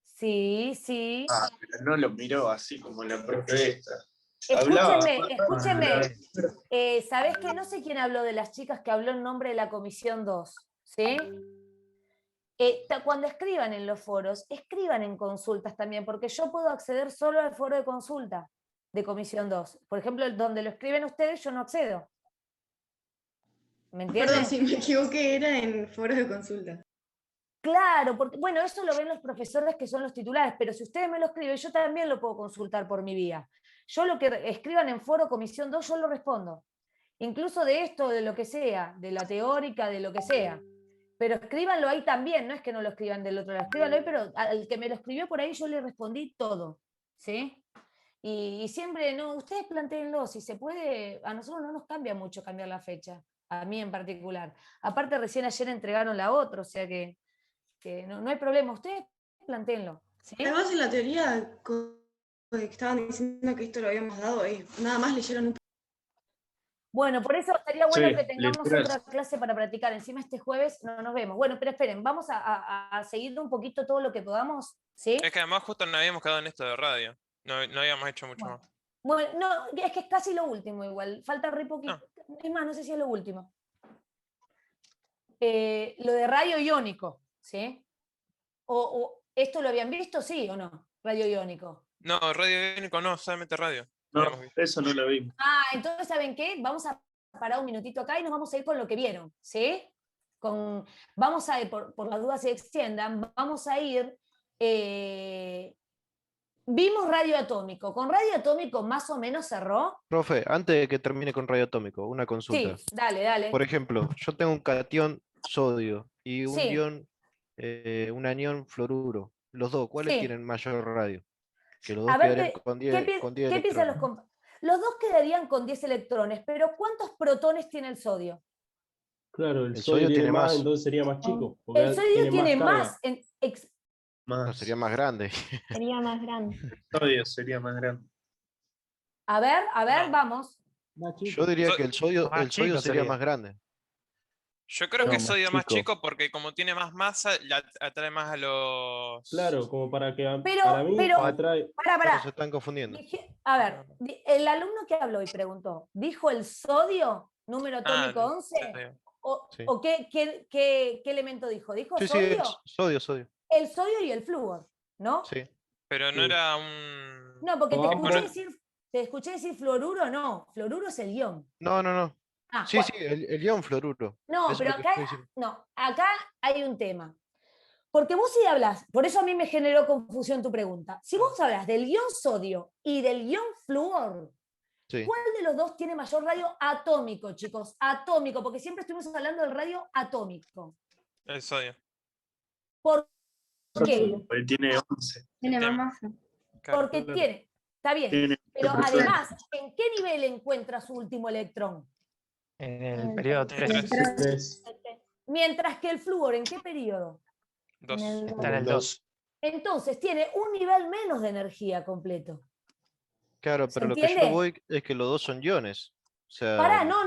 Sí, sí. Ah, pero no lo miró así como la profe esta. Escúchenme. ¿Sabés qué? No sé quién habló de las chicas que habló en nombre de la Comisión 2. ¿Sí? Cuando escriban en los foros, escriban en consultas también, porque yo puedo acceder solo al foro de consulta de Comisión 2. Por ejemplo, donde lo escriben ustedes, yo no accedo. ¿Me entienden? Perdón, si me equivoqué, era en foros de consulta. Claro, porque, bueno, eso lo ven los profesores que son los titulares, pero si ustedes me lo escriben, yo también lo puedo consultar por mi vía. Yo lo que escriban en foro Comisión 2, yo lo respondo. Incluso de esto, de lo que sea, de la teórica, de lo que sea. Pero escríbanlo ahí también, no es que no lo escriban del otro lado, escríbanlo ahí, pero al que me lo escribió por ahí yo le respondí todo. ¿Sí? Y siempre, no, ustedes plantéenlo, si se puede, a nosotros no nos cambia mucho cambiar la fecha, a mí en particular. Aparte recién ayer entregaron la otra, o sea que no hay problema, ustedes plantéenlo. ¿Sí? Además en la teoría que estaban diciendo que esto lo habíamos dado, nada más leyeron un... Bueno, por eso sería bueno Sí, que tengamos literal. otra clase para practicar. Encima este jueves no nos vemos. Bueno, pero esperen, vamos a seguir un poquito todo lo que podamos, ¿sí? Es que además justo no habíamos quedado en esto de radio. No habíamos hecho mucho más. Bueno, no, es que es casi lo último igual. Falta re poquito. Es más, no sé si es lo último. Lo de rayo iónico, ¿sí? O ¿esto lo habían visto, sí o no? Rayo iónico. No, radio iónico no, solamente radio. No, eso no lo vimos. Entonces, ¿saben qué? Vamos a parar un minutito acá y nos vamos a ir con lo que vieron, ¿sí? Vamos a ir, por las dudas se extiendan, vamos a ir... vimos radio atómico. ¿Con radio atómico más o menos cerró? Profe, antes de que termine con radio atómico, una consulta. Sí, dale. Por ejemplo, yo tengo un cation sodio y un Sí. ion, un anión fluoruro. Los dos, ¿cuáles Sí. tienen mayor radio? Que los dos A ver, quedarían con 10 ¿qué piensan electrones. los dos quedarían con 10 electrones, pero ¿cuántos protones tiene el sodio? Claro, el El sodio sodio tiene tiene más, más. entonces sería más chico. porque El sodio tiene carga. más. No, sería más grande. Sería más grande. Sodio sería más grande. A ver, vamos. Yo diría que el sodio sería sería. más grande. Yo creo No, que más sodio más chico. chico porque como tiene más masa, le atrae más a los... Claro, como para que Pero- para mí pero- atrae. Pará. Se están confundiendo. A ver, el alumno que habló y preguntó, ¿dijo el sodio, número atómico 11? Sí. ¿O qué elemento dijo? ¿Dijo Sí, sodio? sodio. El sodio y el flúor, ¿no? Sí. Pero no era un... No, porque te Vamos. escuché decir fluoruro, no. Fluoruro es el ion. No. Ah, Sí, bueno. sí, el ion fluoruro. No, Eso pero es lo que acá, estoy diciendo. acá hay un tema. Porque vos si hablas, por eso a mí me generó confusión tu pregunta. Si vos hablas del ion sodio y del ion flúor, Sí. ¿cuál de los dos tiene mayor radio atómico, chicos? Atómico, porque siempre estuvimos hablando del radio atómico. El sodio. ¿Por qué? Porque tiene 11. Tiene más masa. Porque tiene, está bien, Tiene pero 11%. además, ¿en qué nivel encuentra su último electrón? En el periodo 3. Mientras que el flúor, ¿en qué periodo? Dos. Está en el 2. Entonces tiene un nivel menos de energía completo. Claro, ¿Se pero lo que yo entiende? voy es que los dos son iones. O sea, Pará, no.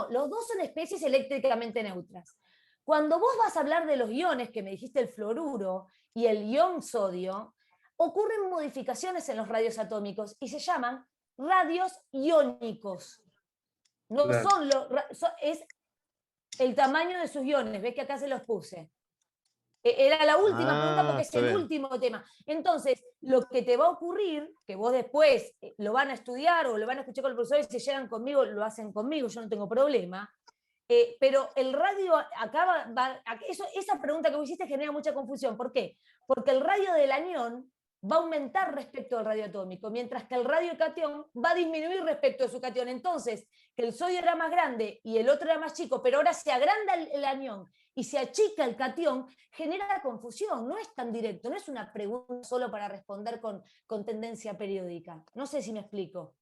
Los dos son especies eléctricamente neutras. Cuando vos vas a hablar de los iones, que me dijiste el fluoruro y el ion sodio, ocurren modificaciones en los radios atómicos y se llaman radios iónicos. No Claro. son los... Es el tamaño de sus iones. ¿Ves que acá se los puse? Era la última pregunta porque es está el bien. último tema. Entonces, lo que te va a ocurrir, que vos después lo van a estudiar o lo van a escuchar con el profesor y si llegan conmigo, lo hacen conmigo, yo no tengo problema. Pero el radio, acá esa pregunta que vos hiciste genera mucha confusión. ¿Por qué? Porque el radio del anión va a aumentar respecto al radio atómico, mientras que el radio catión va a disminuir respecto a su catión. Entonces, que el sodio era más grande y el otro era más chico, pero ahora se agranda el anión y se achica el catión, genera confusión, no es tan directo, no es una pregunta solo para responder con tendencia periódica. No sé si me explico.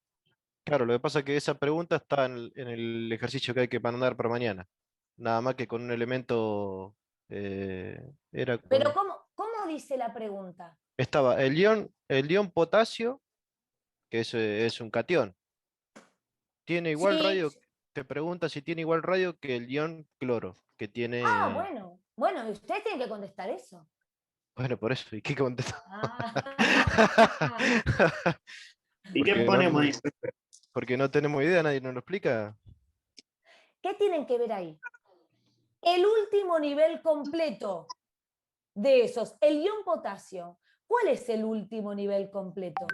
claro, lo que pasa es que esa pregunta está en el ejercicio que hay que mandar para mañana. Nada más que con un elemento. Era Pero con- ¿cómo dice la pregunta? Estaba el ion potasio, que es un catión. Tiene igual Sí. radio. Te pregunta si tiene igual radio que el ion cloro, que tiene. Ah, bueno, ustedes tienen que contestar eso. Bueno, por eso. ¿Y qué contesta? ¿Y qué Porque ponemos ahí? Porque no tenemos idea, nadie nos lo explica. ¿Qué tienen que ver ahí? El último nivel completo de esos, el ion potasio. ¿Cuál es el último nivel completo?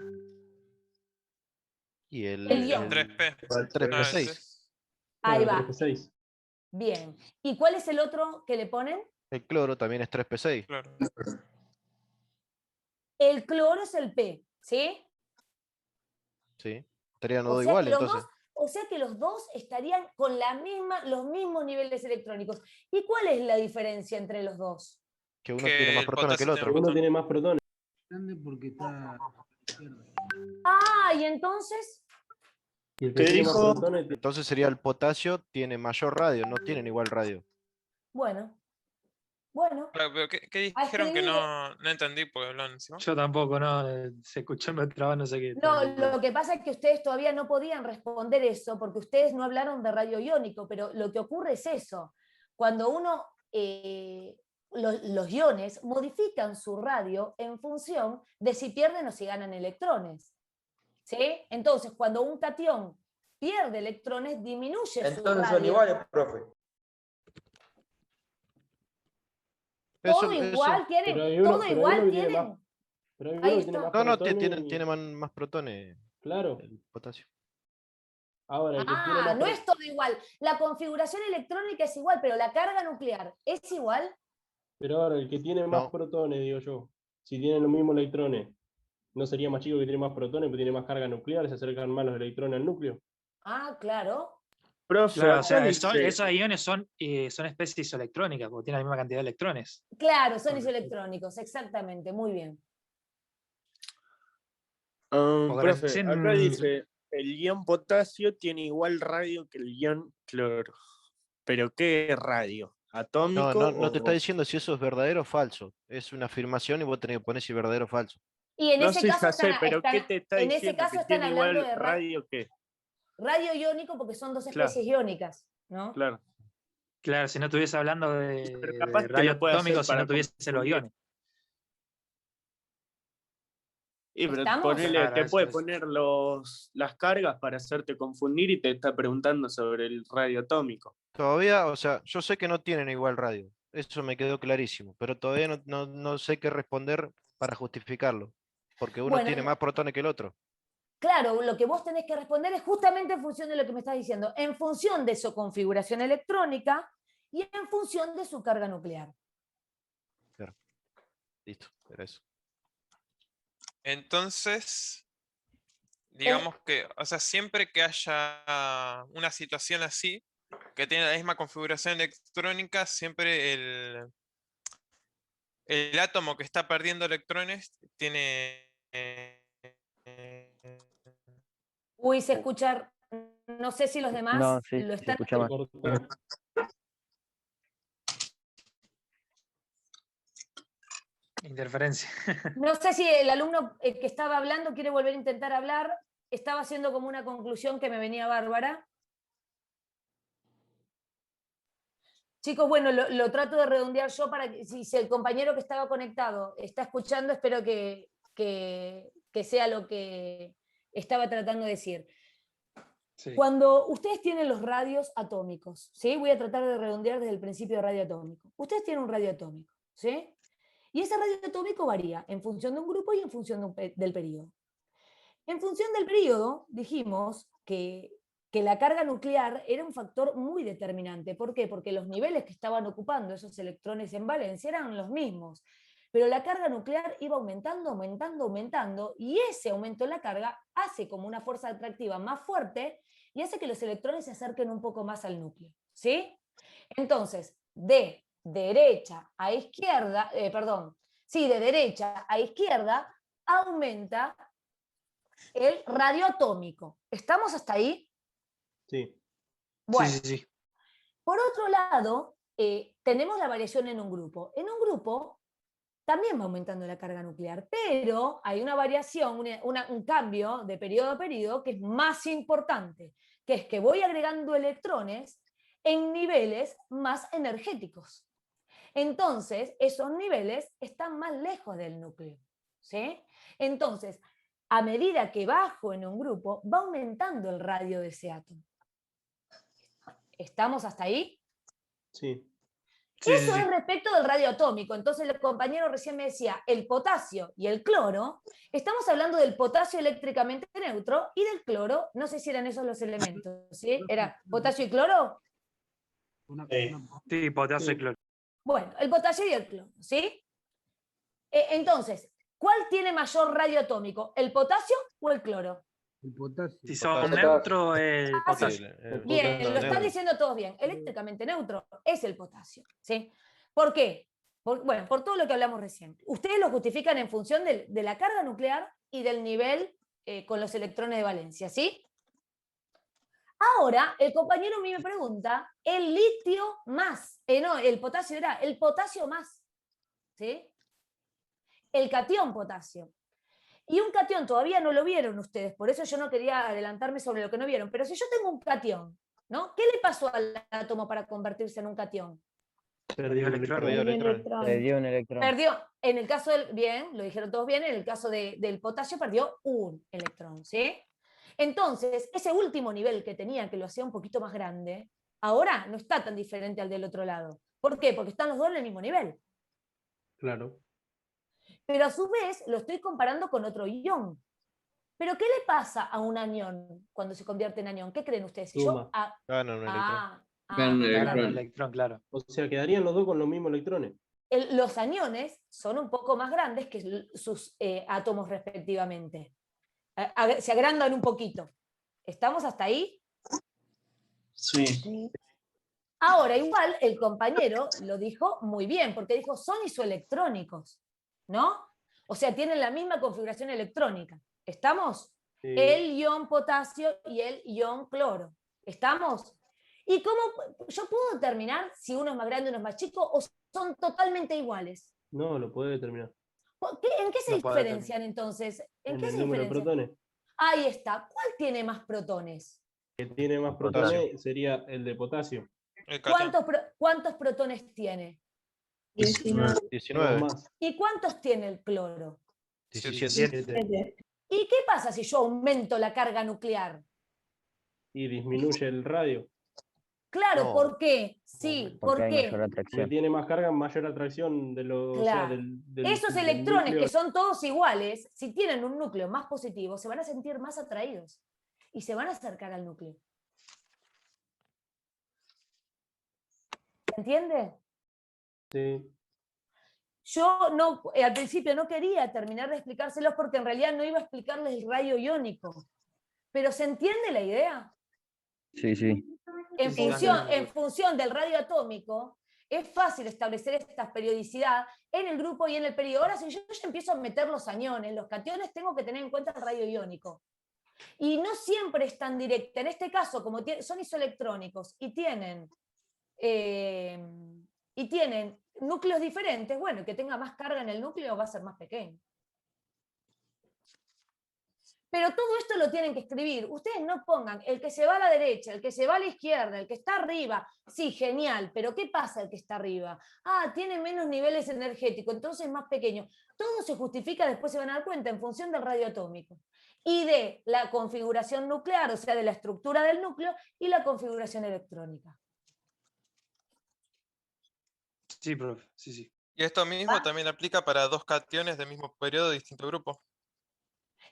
Y el ion. 3P. 3P6. Ahí Claro, va. 3P6. Bien. ¿Y cuál es el otro que le ponen? El cloro también es 3P6. Claro. El cloro es el P, ¿sí? Sí. Estarían los O dos sea, igual, que los entonces. dos, o sea que los dos estarían con los mismos niveles electrónicos. ¿Y cuál es la diferencia entre los dos? Que uno Que tiene más el protones que el potasio otro. Uno tiene más protones. Grande porque está a la izquierda. Ah, y entonces, Y el que ¿Qué tiene más dijo? protones Entonces sería el potasio, tiene mayor radio, no tienen igual radio. bueno. Claro, pero ¿qué A dijeron que escribir- no entendí porque hablaron encima? Yo tampoco, no. Se escuchó me traba, no sé qué. No, lo que pasa es que ustedes todavía no podían responder eso porque ustedes no hablaron de radio iónico, pero lo que ocurre es eso. Cuando uno, los iones modifican su radio en función de si pierden o si ganan electrones. ¿Sí? Entonces, cuando un catión pierde electrones, disminuye su Entonces son radio. iguales, profe. Todo Eso- igual tienen, Pero hay uno- todo pero hay igual uno que tiene tienen. más- Pero hay Ahí uno que tiene está. más No, protones. tiene más protones Claro. el potasio. Ahora, el que tiene más No es todo igual. La configuración electrónica es igual, pero la carga nuclear ¿es igual? Pero ahora, el que tiene más protones, digo yo, si tienen los mismos electrones, ¿no sería más chico que tiene más protones, pero tiene más carga nuclear, se acercan más los electrones al núcleo? Claro. Profe, Claro, o acá sea, dice- esos iones son especies isoelectrónicas, porque tienen la misma cantidad de electrones. Claro, son isoelectrónicos, exactamente, muy bien. Porque profe, recién- acá dice, el ion potasio tiene igual radio que el ion cloro. ¿Pero qué radio? ¿Atómico No te está o...? diciendo si eso es verdadero o falso. Es una afirmación y vos tenés que poner si es verdadero o falso. Y en No ese sé, caso ya sé, pero ¿qué te está en ese diciendo? caso ¿Que están tiene hablando igual de radio qué? radio iónico porque son dos Claro. especies iónicas, ¿no? Claro. Claro, si no estuviese hablando Pero de capaz que radio lo puede hacer atómico, si no para tuviese los confundir. iones. Y pero ¿Estamos? ponele, Claro, te eso puede es. poner las cargas para hacerte confundir y te está preguntando sobre el radio atómico. Todavía, o sea, yo sé que no tienen igual radio. Eso me quedó clarísimo. Pero todavía no sé qué responder para justificarlo. Porque uno Bueno, tiene más protones que el otro. claro, lo que vos tenés que responder es justamente en función de lo que me estás diciendo, en función de su configuración electrónica y en función de su carga nuclear. Claro. Listo, era eso. Entonces, digamos que, o sea, siempre que haya una situación así, que tiene la misma configuración electrónica, siempre el átomo que está perdiendo electrones tiene... Uy, se escucha, no sé si los demás No, sí, lo se están... escucha más. Interferencia. No sé si el alumno que estaba hablando quiere volver a intentar hablar. Estaba haciendo como una conclusión que me venía bárbara. Chicos, bueno, lo trato de redondear yo para que si el compañero que estaba conectado está escuchando, espero que sea lo que estaba tratando de decir. Sí. Cuando ustedes tienen los radios atómicos, ¿sí? Voy a tratar de redondear desde el principio de radio atómico. Ustedes tienen un radio atómico, ¿sí? Y ese radio atómico varía en función de un grupo y en función del periodo. En función del periodo, dijimos que la carga nuclear era un factor muy determinante. ¿Por qué? Porque los niveles que estaban ocupando esos electrones en valencia eran los mismos. Pero la carga nuclear iba aumentando, aumentando, aumentando, y ese aumento en la carga hace como una fuerza atractiva más fuerte y hace que los electrones se acerquen un poco más al núcleo. ¿Sí? Entonces, de derecha a izquierda, de derecha a izquierda aumenta el radio atómico. ¿Estamos hasta ahí? Sí. Bueno, Sí. por otro lado, tenemos la variación en un grupo. En un grupo también va aumentando la carga nuclear, pero hay una variación, un cambio de periodo a periodo que es más importante, que es que voy agregando electrones en niveles más energéticos. Entonces, esos niveles están más lejos del núcleo, ¿sí? Entonces, a medida que bajo en un grupo, va aumentando el radio de ese átomo. ¿Estamos hasta ahí? Sí. Eso es respecto del radio atómico. Entonces el compañero recién me decía, el potasio y el cloro, estamos hablando del potasio eléctricamente neutro y del cloro, no sé si eran esos los elementos, ¿sí? ¿Era potasio y cloro? Sí, potasio y cloro. Bueno, el potasio y el cloro, ¿sí? Entonces, ¿cuál tiene mayor radio atómico? ¿El potasio o el cloro? El potasio. Si son neutros, el potasio. Bien, lo están diciendo todos bien. Eléctricamente neutro es el potasio, ¿sí? ¿Por qué? Por todo lo que hablamos recién. Ustedes lo justifican en función de la carga nuclear y del nivel con los electrones de valencia, ¿sí? Ahora, el compañero a mí me pregunta, el litio más, no, el potasio era el potasio más, ¿sí? El catión potasio. Y un catión todavía no lo vieron ustedes, por eso yo no quería adelantarme sobre lo que no vieron, pero si yo tengo un catión, ¿no? ¿Qué le pasó al átomo para convertirse en un catión? Perdió electrones. Perdió un electrón. Perdió, en el caso del, bien, lo dijeron todos bien, en el caso del potasio perdió un electrón, ¿sí? Entonces, ese último nivel que tenía, que lo hacía un poquito más grande, ahora no está tan diferente al del otro lado. ¿Por qué? Porque están los dos en el mismo nivel. Claro. Pero a su vez lo estoy comparando con otro ion. Pero ¿qué le pasa a un anión cuando se convierte en anión? ¿Qué creen ustedes? Si yo, Suma. Gana un electrón. Gana un claro. electrón, claro. O sea, quedarían los dos con los mismos electrones. Los aniones son un poco más grandes que sus átomos respectivamente. Se agrandan un poquito. ¿Estamos hasta ahí? Sí. Ahora, igual, el compañero lo dijo muy bien, porque dijo, son isoelectrónicos, ¿no? O sea, tienen la misma configuración electrónica. ¿Estamos? Sí. El ion potasio y el ion cloro. ¿Estamos? ¿Y cómo yo puedo determinar si uno es más grande o uno es más chico o son totalmente iguales? No, lo puede determinar. ¿En qué se No puede diferencian entonces? ¿En qué el se número de diferencian? protones. Ahí está. ¿Cuál tiene más protones? Que tiene más Potasio. protones sería el de potasio. El catión. ¿Cuántos protones tiene? 19. 19. Más. ¿Y cuántos tiene el cloro? 17. ¿Y qué pasa si yo aumento la carga nuclear? Y disminuye el radio. Claro, No. ¿por qué? Sí, ¿por Porque hay mayor qué? Porque atracción. tiene más carga, mayor atracción de lo, o sea, Claro. del Esos del electrones núcleo. que son todos iguales, si tienen un núcleo más positivo, se van a sentir más atraídos y se van a acercar al núcleo. ¿Se entiende? Sí. Yo no, al principio no quería terminar de explicárselos porque en realidad no iba a explicarles el rayo iónico. Pero ¿se entiende la idea? Sí, sí. En función del radio atómico, es fácil establecer esta periodicidad en el grupo y en el periodo. Ahora, si yo ya empiezo a meter los aniones, los cationes, tengo que tener en cuenta el radio iónico. Y no siempre es tan directa. En este caso, como son isoelectrónicos y tienen núcleos diferentes, bueno, el que tenga más carga en el núcleo va a ser más pequeño. Pero todo esto lo tienen que escribir. Ustedes no pongan el que se va a la derecha, el que se va a la izquierda, el que está arriba. Sí, genial, pero ¿qué pasa el que está arriba? Ah, tiene menos niveles energéticos, entonces es más pequeño. Todo se justifica, después se van a dar cuenta, en función del radio atómico. Y de la configuración nuclear, o sea, de la estructura del núcleo y la configuración electrónica. Sí, profe, sí, sí. Y esto mismo también aplica para dos cationes del mismo periodo de distinto grupo.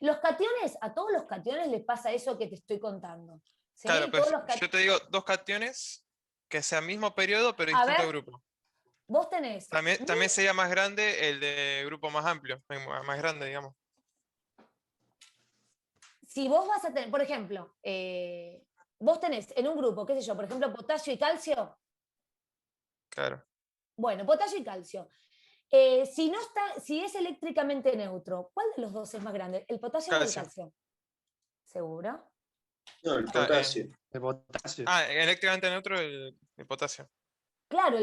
Los cationes, a todos los cationes les pasa eso que te estoy contando. ¿Sí? Claro, pues Todos los yo te digo dos cationes que sean mismo periodo pero A distinto ver. grupo. Vos tenés... También sería más grande el de grupo más amplio, más grande, digamos. Si vos vas a tener, por ejemplo, vos tenés en un grupo, qué sé yo, por ejemplo, potasio y calcio. Claro. Bueno, potasio y calcio. Si es eléctricamente neutro, ¿cuál de los dos es más grande? ¿El potasio o el calcio? ¿Seguro? No, el potasio. El potasio. Ah, eléctricamente neutro el potasio. Claro,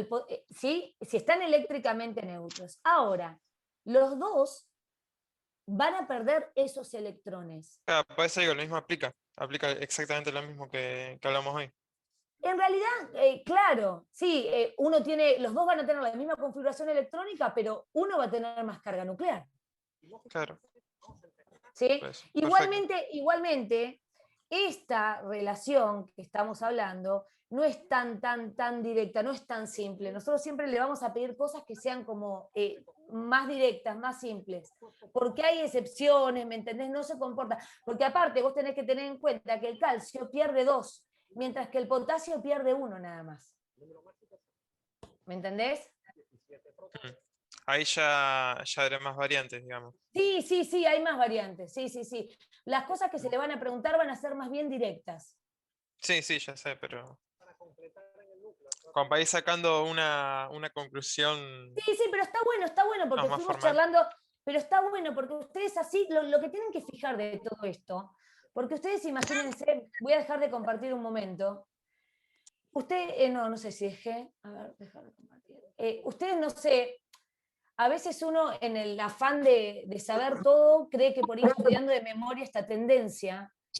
¿sí? Si están eléctricamente neutros. Ahora, los dos van a perder esos electrones. Claro, por eso digo, lo mismo aplica. Aplica exactamente lo mismo que hablamos hoy. En realidad, claro, sí, los dos van a tener la misma configuración electrónica, pero uno va a tener más carga nuclear. Claro. ¿Sí? Pues, Igualmente, esta relación que estamos hablando no es tan directa, no es tan simple. Nosotros siempre le vamos a pedir cosas que sean como más directas, más simples. Porque hay excepciones, ¿me entendés? No se comporta. Porque aparte vos tenés que tener en cuenta que el calcio pierde 2, mientras que el potasio pierde 1 nada más. ¿Me entendés? Ahí ya haré más variantes, digamos. Sí, hay más variantes. Sí. Las cosas que se le van a preguntar van a ser más bien directas. Sí, ya sé, pero... Como para ir sacando una conclusión... Sí, pero está bueno porque más fuimos formal. charlando, pero está bueno porque ustedes así, lo que tienen que fijar de todo esto, porque ustedes imagínense, voy a dejar de compartir un momento. Usted, no sé si dejé, a ver, dejar de compartir. Ustedes, no sé, a veces uno en el afán de saber todo cree que por ir estudiando de memoria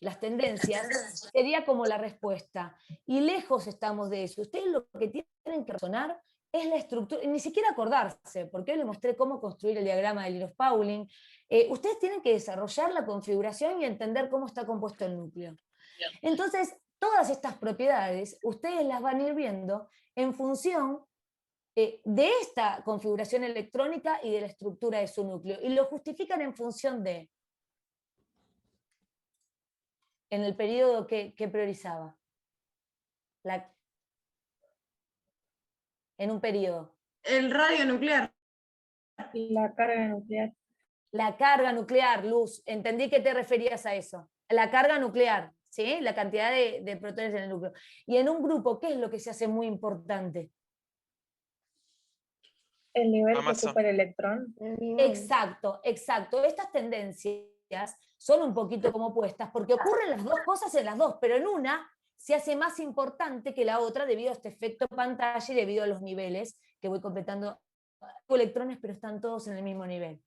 las tendencias, sería como la respuesta. Y lejos estamos de eso. Ustedes lo que tienen que razonar es la estructura, ni siquiera acordarse, porque hoy les mostré cómo construir el diagrama de Linus-Pauling. Ustedes tienen que desarrollar la configuración y entender cómo está compuesto el núcleo. Entonces, todas estas propiedades, ustedes las van a ir viendo en función de esta configuración electrónica y de la estructura de su núcleo, y lo justifican en función de en el periodo que priorizaba. En un periodo. El radio nuclear. La carga nuclear. La carga nuclear, Luz. Entendí que te referías a eso. La carga nuclear, ¿sí? La cantidad de protones en el núcleo. Y en un grupo, ¿qué es lo que se hace muy importante? El nivel que ocupa el electrón. Exacto, exacto. Estas tendencias son un poquito como opuestas, porque ocurren las dos cosas en las dos, pero en una se hace más importante que la otra debido a este efecto pantalla y debido a los niveles que voy completando. Electrones, pero están todos en el mismo nivel.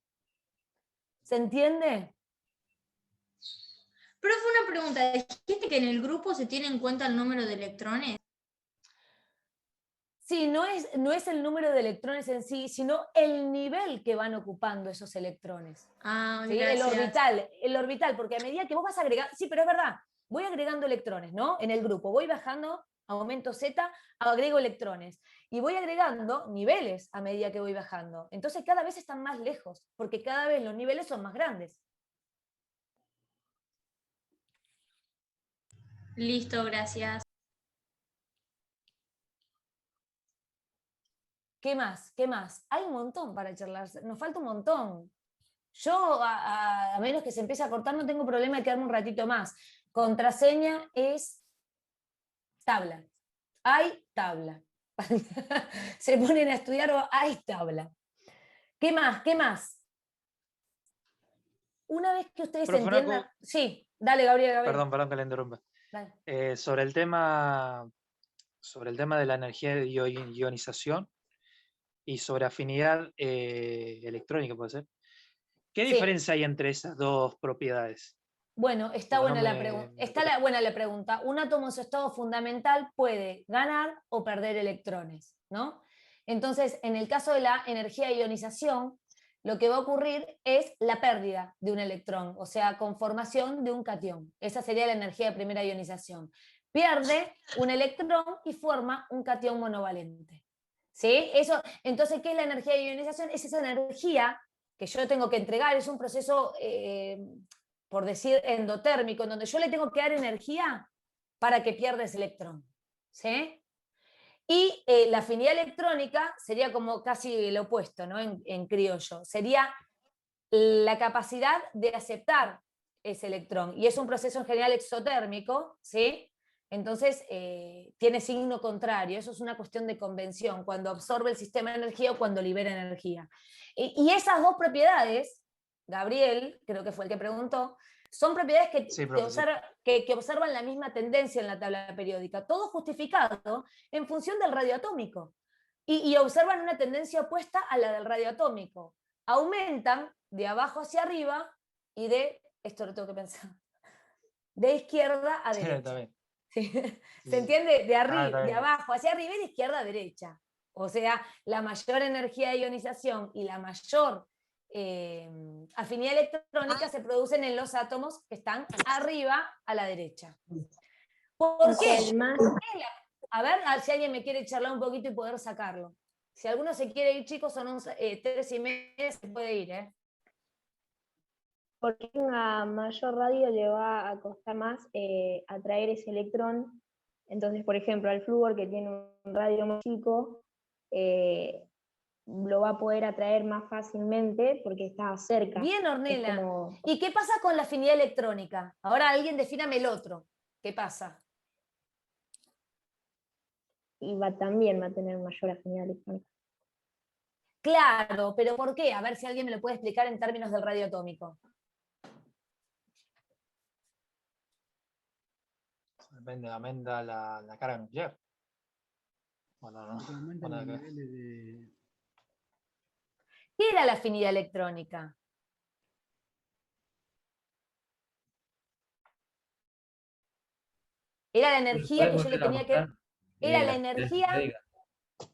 ¿Se entiende? Profe, una pregunta. ¿Dijiste que en el grupo se tiene en cuenta el número de electrones? Sí, no es el número de electrones en sí, sino el nivel que van ocupando esos electrones. Ah, ¿sí? El orbital, porque a medida que vos vas agregando, sí, pero es verdad, voy agregando electrones, ¿no? En el grupo, voy bajando, aumento Z, agrego electrones. Y voy agregando niveles a medida que voy bajando. Entonces cada vez están más lejos, porque cada vez los niveles son más grandes. Listo, gracias. ¿Qué más? ¿Qué más? Hay un montón para charlar, nos falta un montón. Yo, a menos que se empiece a cortar, no tengo problema de quedarme un ratito más. Contraseña es tabla. Hay tabla. Se ponen a estudiar o hay tabla. ¿Qué más? ¿Qué más? Una vez que ustedes Profe, entiendan... Sí, dale, Gabriel. Perdón que le interrumpa. Sobre el tema de la energía de ionización y sobre afinidad electrónica, ¿puede ser? ¿Qué diferencia hay entre esas dos propiedades? Bueno, está buena la pregunta. Un átomo en su estado fundamental puede ganar o perder electrones, ¿no? Entonces, en el caso de la energía de ionización, lo que va a ocurrir es la pérdida de un electrón, o sea, conformación de un catión. Esa sería la energía de primera ionización. Pierde un electrón y forma un catión monovalente. ¿Sí? Entonces, ¿qué es la energía de ionización? Es esa energía que yo tengo que entregar, es un proceso, por decir, endotérmico, en donde yo le tengo que dar energía para que pierda ese electrón. ¿Sí? Y la afinidad electrónica sería como casi el opuesto, ¿no? En criollo. Sería la capacidad de aceptar ese electrón. Y es un proceso en general exotérmico, ¿sí? Entonces tiene signo contrario. Eso es una cuestión de convención, cuando absorbe el sistema de energía o cuando libera energía. Y esas dos propiedades, Gabriel, creo que fue el que preguntó, son propiedades que observan la misma tendencia en la tabla periódica, todo justificado en función del radioatómico. Y observan una tendencia opuesta a la del radioatómico. Aumentan de abajo hacia arriba y esto lo tengo que pensar, de izquierda a derecha. ¿Sí? ¿Se entiende? De abajo hacia arriba y de izquierda a derecha. O sea, la mayor energía de ionización y la mayor afinidad electrónica se producen en los átomos que están arriba a la derecha. ¿Por qué? A ver si alguien me quiere charlar un poquito y poder sacarlo. Si alguno se quiere ir, chicos, son 3:30, se puede ir, ¿eh? Porque una mayor radio le va a costar más atraer ese electrón. Entonces, por ejemplo, al flúor, que tiene un radio más chico, lo va a poder atraer más fácilmente porque está cerca. Bien, Ornella. ¿Y qué pasa con la afinidad electrónica? Ahora alguien defíname el otro. ¿Qué pasa? Y también va a tener mayor afinidad electrónica. Claro, pero ¿por qué? A ver si alguien me lo puede explicar en términos del radio atómico. Aumenta la carga nuclear. ¿Qué era la afinidad electrónica? Era la energía que yo le tenía que dar. Era la energía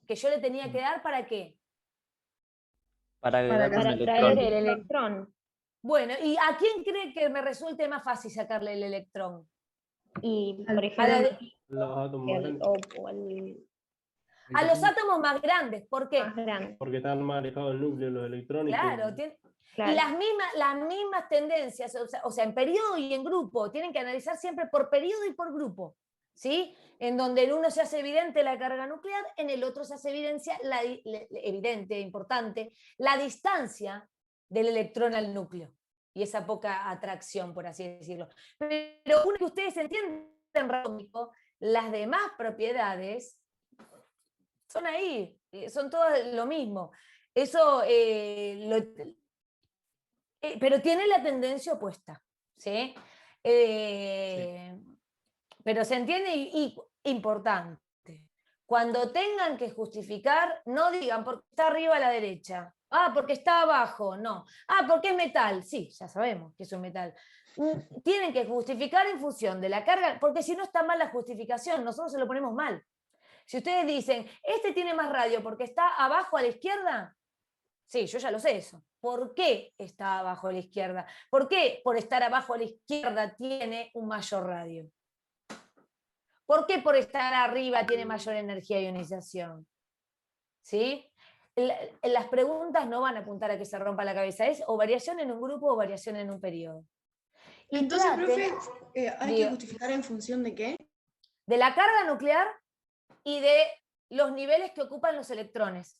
que yo le tenía que dar, ¿para qué? Para atraer el electrón. Bueno, ¿y a quién cree que me resulte más fácil sacarle el electrón? Y, por ejemplo, los átomos a los átomos más grandes. ¿Por qué? Porque están más alejados del núcleo los electrones. Claro, Y las mismas tendencias, o sea, en periodo y en grupo, tienen que analizar siempre por periodo y por grupo, ¿sí? En donde en uno se hace evidente la carga nuclear, en el otro se hace importante, la distancia del electrón al núcleo y esa poca atracción, por así decirlo. Pero una que ustedes entienden, atómico, las demás propiedades son ahí, son todas lo mismo. Eso pero tiene la tendencia opuesta, ¿sí? Pero se entiende y importante. Cuando tengan que justificar, no digan porque está arriba a la derecha. Ah, porque está abajo, no. Ah, porque es metal. Sí, ya sabemos que es un metal. Tienen que justificar en función de la carga, porque si no está mal la justificación, nosotros se lo ponemos mal. Si ustedes dicen, este tiene más radio porque está abajo a la izquierda, sí, yo ya lo sé eso. ¿Por qué está abajo a la izquierda? ¿Por qué por estar abajo a la izquierda tiene un mayor radio? ¿Por qué por estar arriba tiene mayor energía de ionización? ¿Sí? Las preguntas no van a apuntar a que se rompa la cabeza. Es o variación en un grupo o variación en un periodo. Y entonces, profe, ¿hay que justificar en función de qué? De la carga nuclear y de los niveles que ocupan los electrones.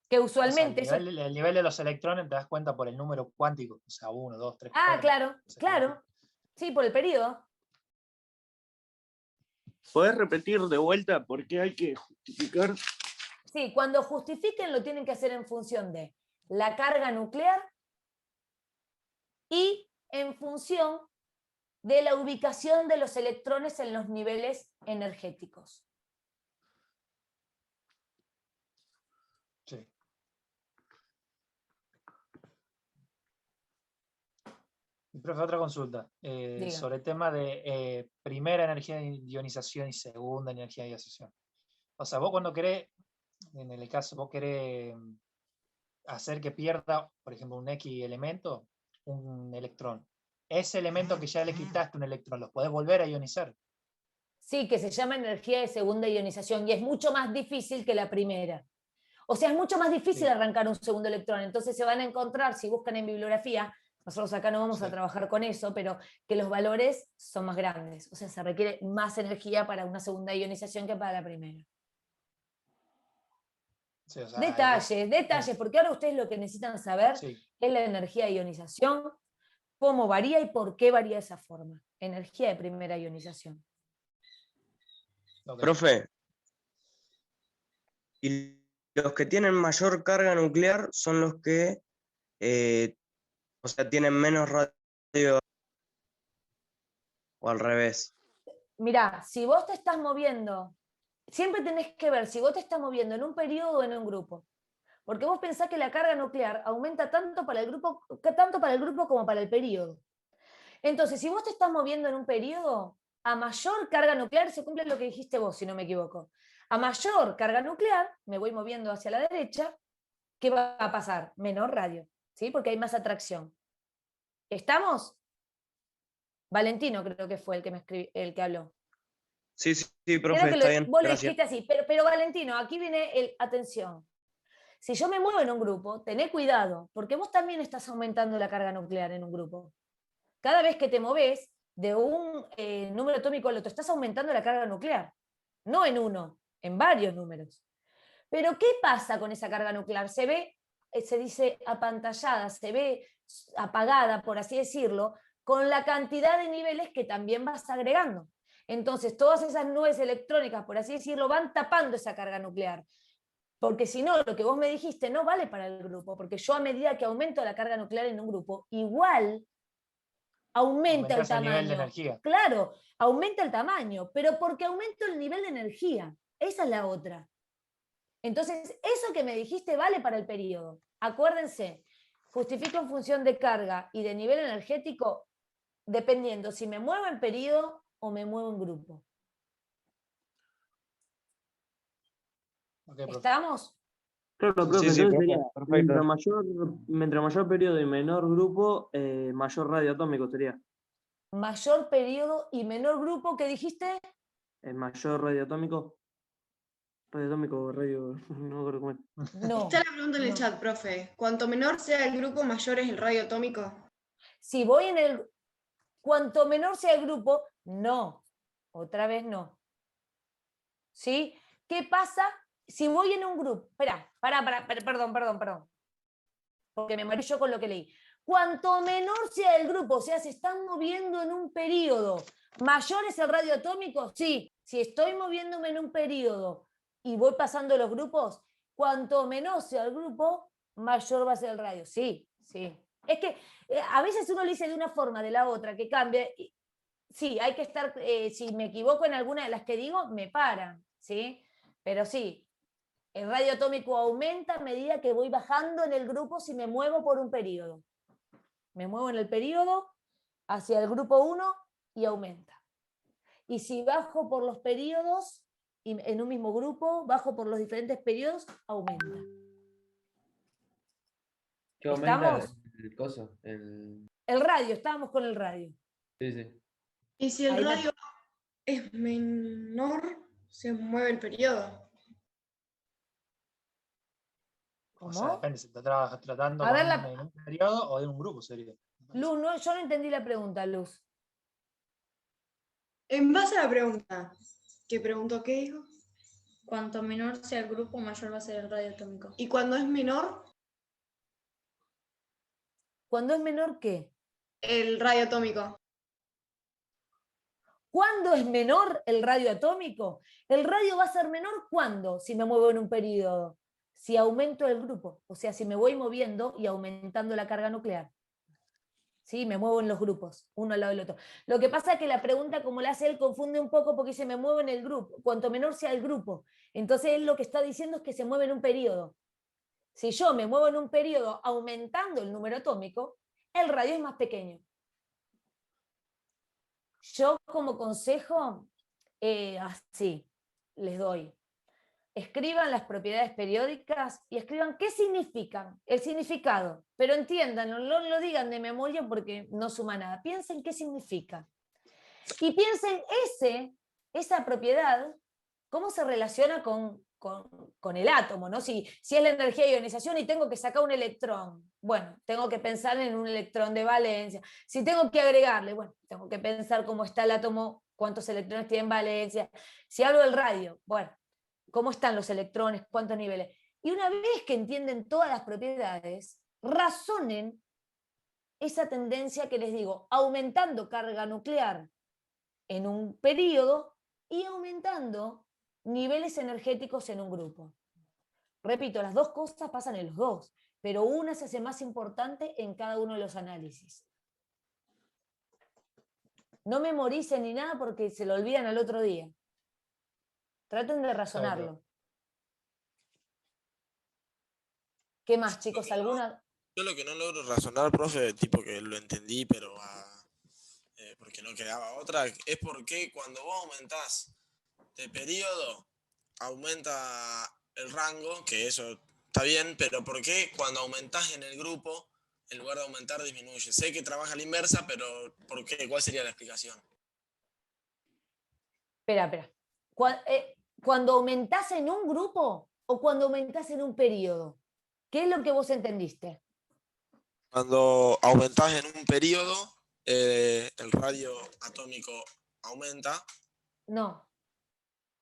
Que usualmente... O sea, el nivel de los electrones te das cuenta por el número cuántico, o sea, 1, 2, 3, 4. Ah, claro, claro. Sí, por el periodo. ¿Podés repetir de vuelta por qué hay que justificar? Sí, cuando justifiquen lo tienen que hacer en función de la carga nuclear y en función de la ubicación de los electrones en los niveles energéticos. Sí. Profe, otra consulta sobre el tema de primera energía de ionización y segunda energía de ionización. O sea, vos cuando querés, en el caso, vos querés hacer que pierda, por ejemplo, un X elemento, un electrón. Ese elemento que ya le quitaste un electrón, ¿los podés volver a ionizar? Sí, que se llama energía de segunda ionización y es mucho más difícil que la primera. O sea, es mucho más difícil arrancar un segundo electrón. Entonces se van a encontrar, si buscan en bibliografía, nosotros acá no vamos a trabajar con eso, pero que los valores son más grandes. O sea, se requiere más energía para una segunda ionización que para la primera. Sí, o sea, detalles, porque ahora ustedes lo que necesitan saber es la energía de ionización, cómo varía y por qué varía de esa forma. Energía de primera ionización. Profe, y los que tienen mayor carga nuclear son los que o sea, tienen menos radio, o al revés. Mirá, si vos te estás moviendo, siempre tenés que ver si vos te estás moviendo en un periodo o en un grupo. Porque vos pensás que la carga nuclear aumenta tanto para el grupo como para el periodo. Entonces, si vos te estás moviendo en un periodo, a mayor carga nuclear se cumple lo que dijiste vos, si no me equivoco. A mayor carga nuclear, me voy moviendo hacia la derecha, ¿qué va a pasar? Menor radio, ¿sí? Porque hay más atracción. ¿Estamos? Valentino creo que fue el que habló. Sí, profe, está bien. Vos lo dijiste así, pero Valentino, aquí viene atención. Si yo me muevo en un grupo, tené cuidado, porque vos también estás aumentando la carga nuclear en un grupo. Cada vez que te movés de un número atómico al otro, estás aumentando la carga nuclear. No en uno, en varios números. Pero ¿qué pasa con esa carga nuclear? Se ve, se dice apantallada, se ve apagada, por así decirlo, con la cantidad de niveles que también vas agregando. Entonces, todas esas nubes electrónicas, por así decirlo, van tapando esa carga nuclear. Porque si no, lo que vos me dijiste no vale para el grupo, porque yo a medida que aumento la carga nuclear en un grupo, igual aumenta el tamaño. El nivel de energía. Claro, aumenta el tamaño, pero porque aumento el nivel de energía. Esa es la otra. Entonces, eso que me dijiste vale para el periodo. Acuérdense, justifico en función de carga y de nivel energético, dependiendo si me muevo en periodo o me muevo en grupo. Okay, ¿Estamos? Claro, profe, Sí, entonces sería, perfecto. mientras mayor periodo y menor grupo, mayor radio atómico sería. Mayor periodo y menor grupo, ¿qué dijiste? El mayor radio atómico. Radio atómico, radio, no me acuerdo cómo es. No. Está la pregunta en el chat, profe. Cuanto menor sea el grupo, mayor es el radio atómico. Si voy en el... Cuanto menor sea el grupo, no. Otra vez no. ¿Sí? ¿Qué pasa si voy en un grupo? Espera, perdón. Porque me mareé yo con lo que leí. Cuanto menor sea el grupo, o sea, se están moviendo en un periodo, ¿mayor es el radio atómico? Sí. Si estoy moviéndome en un periodo y voy pasando los grupos, cuanto menor sea el grupo, mayor va a ser el radio. Sí. Es que a veces uno lo dice de una forma, de la otra, que cambia. Sí, hay que estar, si me equivoco en alguna de las que digo, me paran, ¿sí? Pero sí, el radio atómico aumenta a medida que voy bajando en el grupo si me muevo por un periodo. Me muevo en el periodo hacia el grupo 1 y aumenta. Y si bajo por los periodos, y en un mismo grupo, bajo por los diferentes periodos, aumenta. ¿Qué aumenta ¿Estamos? el coso? El... El radio, estábamos con el radio. Sí. Y si el Ahí radio es menor, se mueve el periodo. O sea, ¿Cómo? depende, se está tratando A ver, en un periodo o de un grupo sería. Luz, no, yo no entendí la pregunta, Luz. En base a la pregunta, ¿qué preguntó? ¿Qué dijo? Cuanto menor sea el grupo, mayor va a ser el radio atómico. ¿Y cuando es menor? ¿Cuándo es menor qué? El radio atómico. ¿Cuándo es menor el radio atómico? El radio va a ser menor ¿cuándo? Si me muevo en un periodo. Si aumento el grupo, o sea, si me voy moviendo y aumentando la carga nuclear. ¿Sí? Me muevo en los grupos, uno al lado del otro. Lo que pasa es que la pregunta, como la hace él, confunde un poco porque dice me muevo en el grupo, cuanto menor sea el grupo. Entonces él lo que está diciendo es que se mueve en un periodo. Si yo me muevo en un periodo aumentando el número atómico, el radio es más pequeño. Yo como consejo, así les doy. Escriban las propiedades periódicas y escriban qué significan, el significado. Pero entiendan, no lo digan de memoria porque no suma nada. Piensen qué significa. Y piensen esa propiedad, cómo se relaciona con el átomo, ¿no? Si es la energía de ionización y tengo que sacar un electrón, bueno, tengo que pensar en un electrón de valencia. Si tengo que agregarle, bueno, tengo que pensar cómo está el átomo, cuántos electrones tiene en valencia. Si hablo del radio, bueno, cómo están los electrones, cuántos niveles. Y una vez que entienden todas las propiedades, razonen esa tendencia que les digo, aumentando carga nuclear en un periodo y aumentando niveles energéticos en un grupo. Repito, las dos cosas pasan en los dos, pero una se hace más importante en cada uno de los análisis. No memoricen ni nada porque se lo olvidan al otro día. Traten de razonarlo. ¿Qué más, chicos? ¿Alguna? Yo lo que no logro razonar, profe, tipo que lo entendí, pero porque no quedaba otra, es porque cuando vos aumentás de periodo, aumenta el rango, que eso está bien, pero ¿por qué cuando aumentás en el grupo, en lugar de aumentar, disminuye? Sé que trabaja a la inversa, pero ¿por qué? ¿Cuál sería la explicación? Espera. ¿Cuando aumentás en un grupo o cuando aumentás en un periodo? ¿Qué es lo que vos entendiste? Cuando aumentás en un periodo, el radio atómico aumenta. No.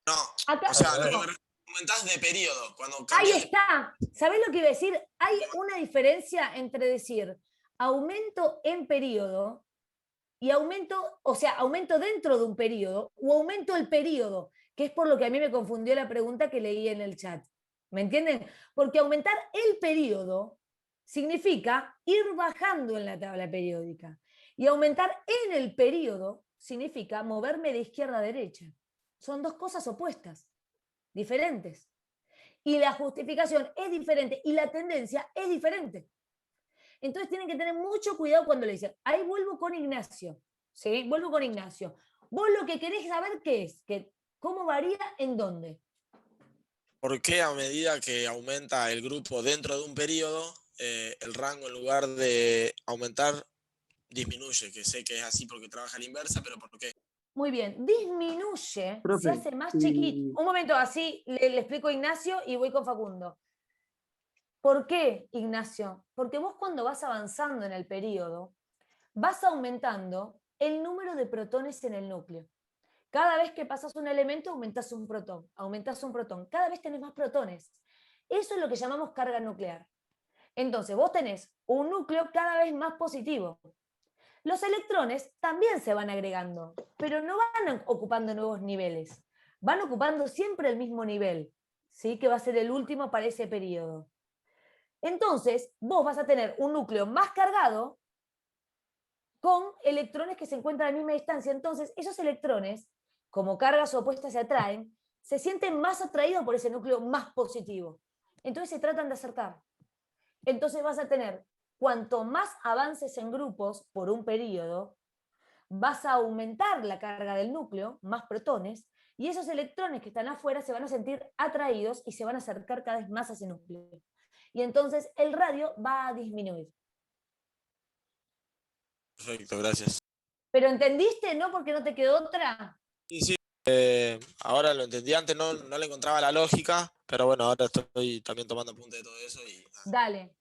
No, Acá, o sea, no. Aumentás de periodo. Cuando Ahí está. ¿Sabés lo que iba a decir? Hay una diferencia entre decir aumento en periodo y aumento, o sea, aumento dentro de un periodo o aumento el periodo, que es por lo que a mí me confundió la pregunta que leí en el chat. ¿Me entienden? Porque aumentar el periodo significa ir bajando en la tabla periódica. Y aumentar en el periodo significa moverme de izquierda a derecha. Son dos cosas opuestas, diferentes. Y la justificación es diferente y la tendencia es diferente. Entonces tienen que tener mucho cuidado cuando le dicen, ahí vuelvo con Ignacio, ¿sí? Vuelvo con Ignacio. Vos lo que querés saber qué es, cómo varía en dónde. ¿Por qué a medida que aumenta el grupo dentro de un periodo, el rango en lugar de aumentar disminuye? Que sé que es así porque trabaja a la inversa, pero ¿por qué? Muy bien, disminuye, Profe, se hace más y- chiquito. Un momento, así le explico a Ignacio y voy con Facundo. ¿Por qué, Ignacio? Porque vos cuando vas avanzando en el periodo, vas aumentando el número de protones en el núcleo. Cada vez que pasas un elemento, aumentas un protón, cada vez tenés más protones. Eso es lo que llamamos carga nuclear. Entonces, vos tenés un núcleo cada vez más positivo. Los electrones también se van agregando, pero no van ocupando nuevos niveles. Van ocupando siempre el mismo nivel, ¿sí? Que va a ser el último para ese periodo. Entonces, vos vas a tener un núcleo más cargado con electrones que se encuentran a la misma distancia. Entonces, esos electrones, como cargas opuestas se atraen, se sienten más atraídos por ese núcleo más positivo. Entonces se tratan de acercar. Entonces vas a tener, cuanto más avances en grupos por un periodo, vas a aumentar la carga del núcleo, más protones, y esos electrones que están afuera se van a sentir atraídos y se van a acercar cada vez más a ese núcleo. Y entonces el radio va a disminuir. Perfecto, gracias. ¿Pero entendiste, no? Porque no te quedó otra. Sí, sí. Ahora lo entendí, antes no le encontraba la lógica, pero bueno, ahora estoy también tomando apunte de todo eso y Dale.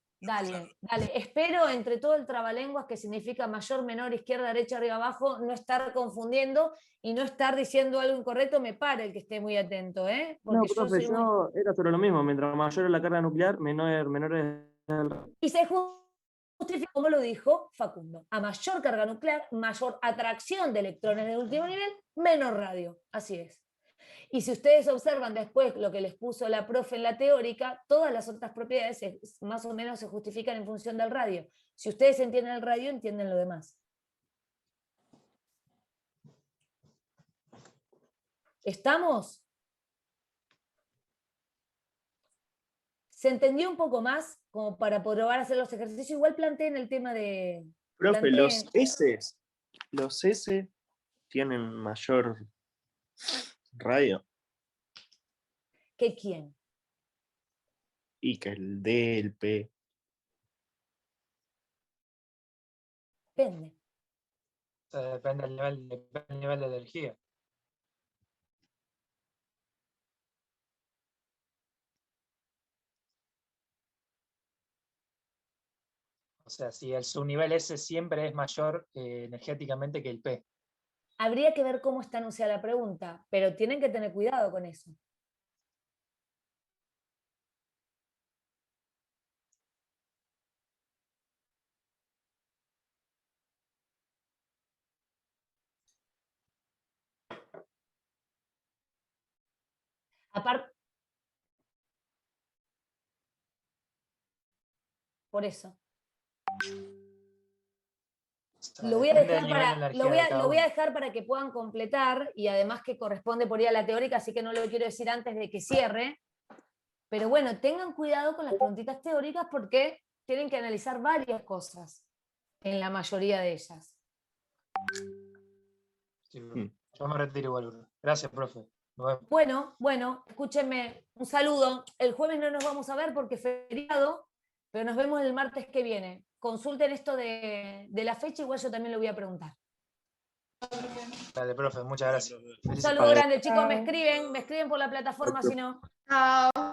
Espero entre todo el trabalenguas que significa mayor, menor, izquierda, derecha, arriba, abajo, no estar confundiendo y no estar diciendo algo incorrecto, me para el que esté muy atento, ¿eh? No, Porque profe, soy muy... yo era sobre lo mismo. Mientras mayor es la carga nuclear, menor es el... Y se justifica, como lo dijo Facundo, a mayor carga nuclear, mayor atracción de electrones de último nivel, menor radio. Así es. Y si ustedes observan después lo que les puso la profe en la teórica, todas las otras propiedades más o menos se justifican en función del radio. Si ustedes entienden el radio, entienden lo demás. ¿Estamos? ¿Se entendió un poco más como para probar hacer los ejercicios? Igual planteé en el tema de... Profe, los S tienen mayor radio. ¿Qué quién? Y que el D, el P. Depende. Depende del nivel de energía. O sea, si su nivel S siempre es mayor energéticamente que el P. Habría que ver cómo está anunciada la pregunta, pero tienen que tener cuidado con eso. Aparte, por eso. Lo voy a dejar para que puedan completar y además que corresponde por ahí a la teórica, así que no lo quiero decir antes de que cierre. Pero bueno, tengan cuidado con las preguntitas teóricas porque tienen que analizar varias cosas en la mayoría de ellas. Sí, yo me retiro igual. Gracias, profe. Bueno, escúchenme, un saludo. El jueves no nos vamos a ver porque es feriado, pero nos vemos el martes que viene. Consulten esto de la fecha, igual yo también lo voy a preguntar. Dale, profe, muchas gracias. Un saludo grande, chicos, me escriben por la plataforma si no. Chao.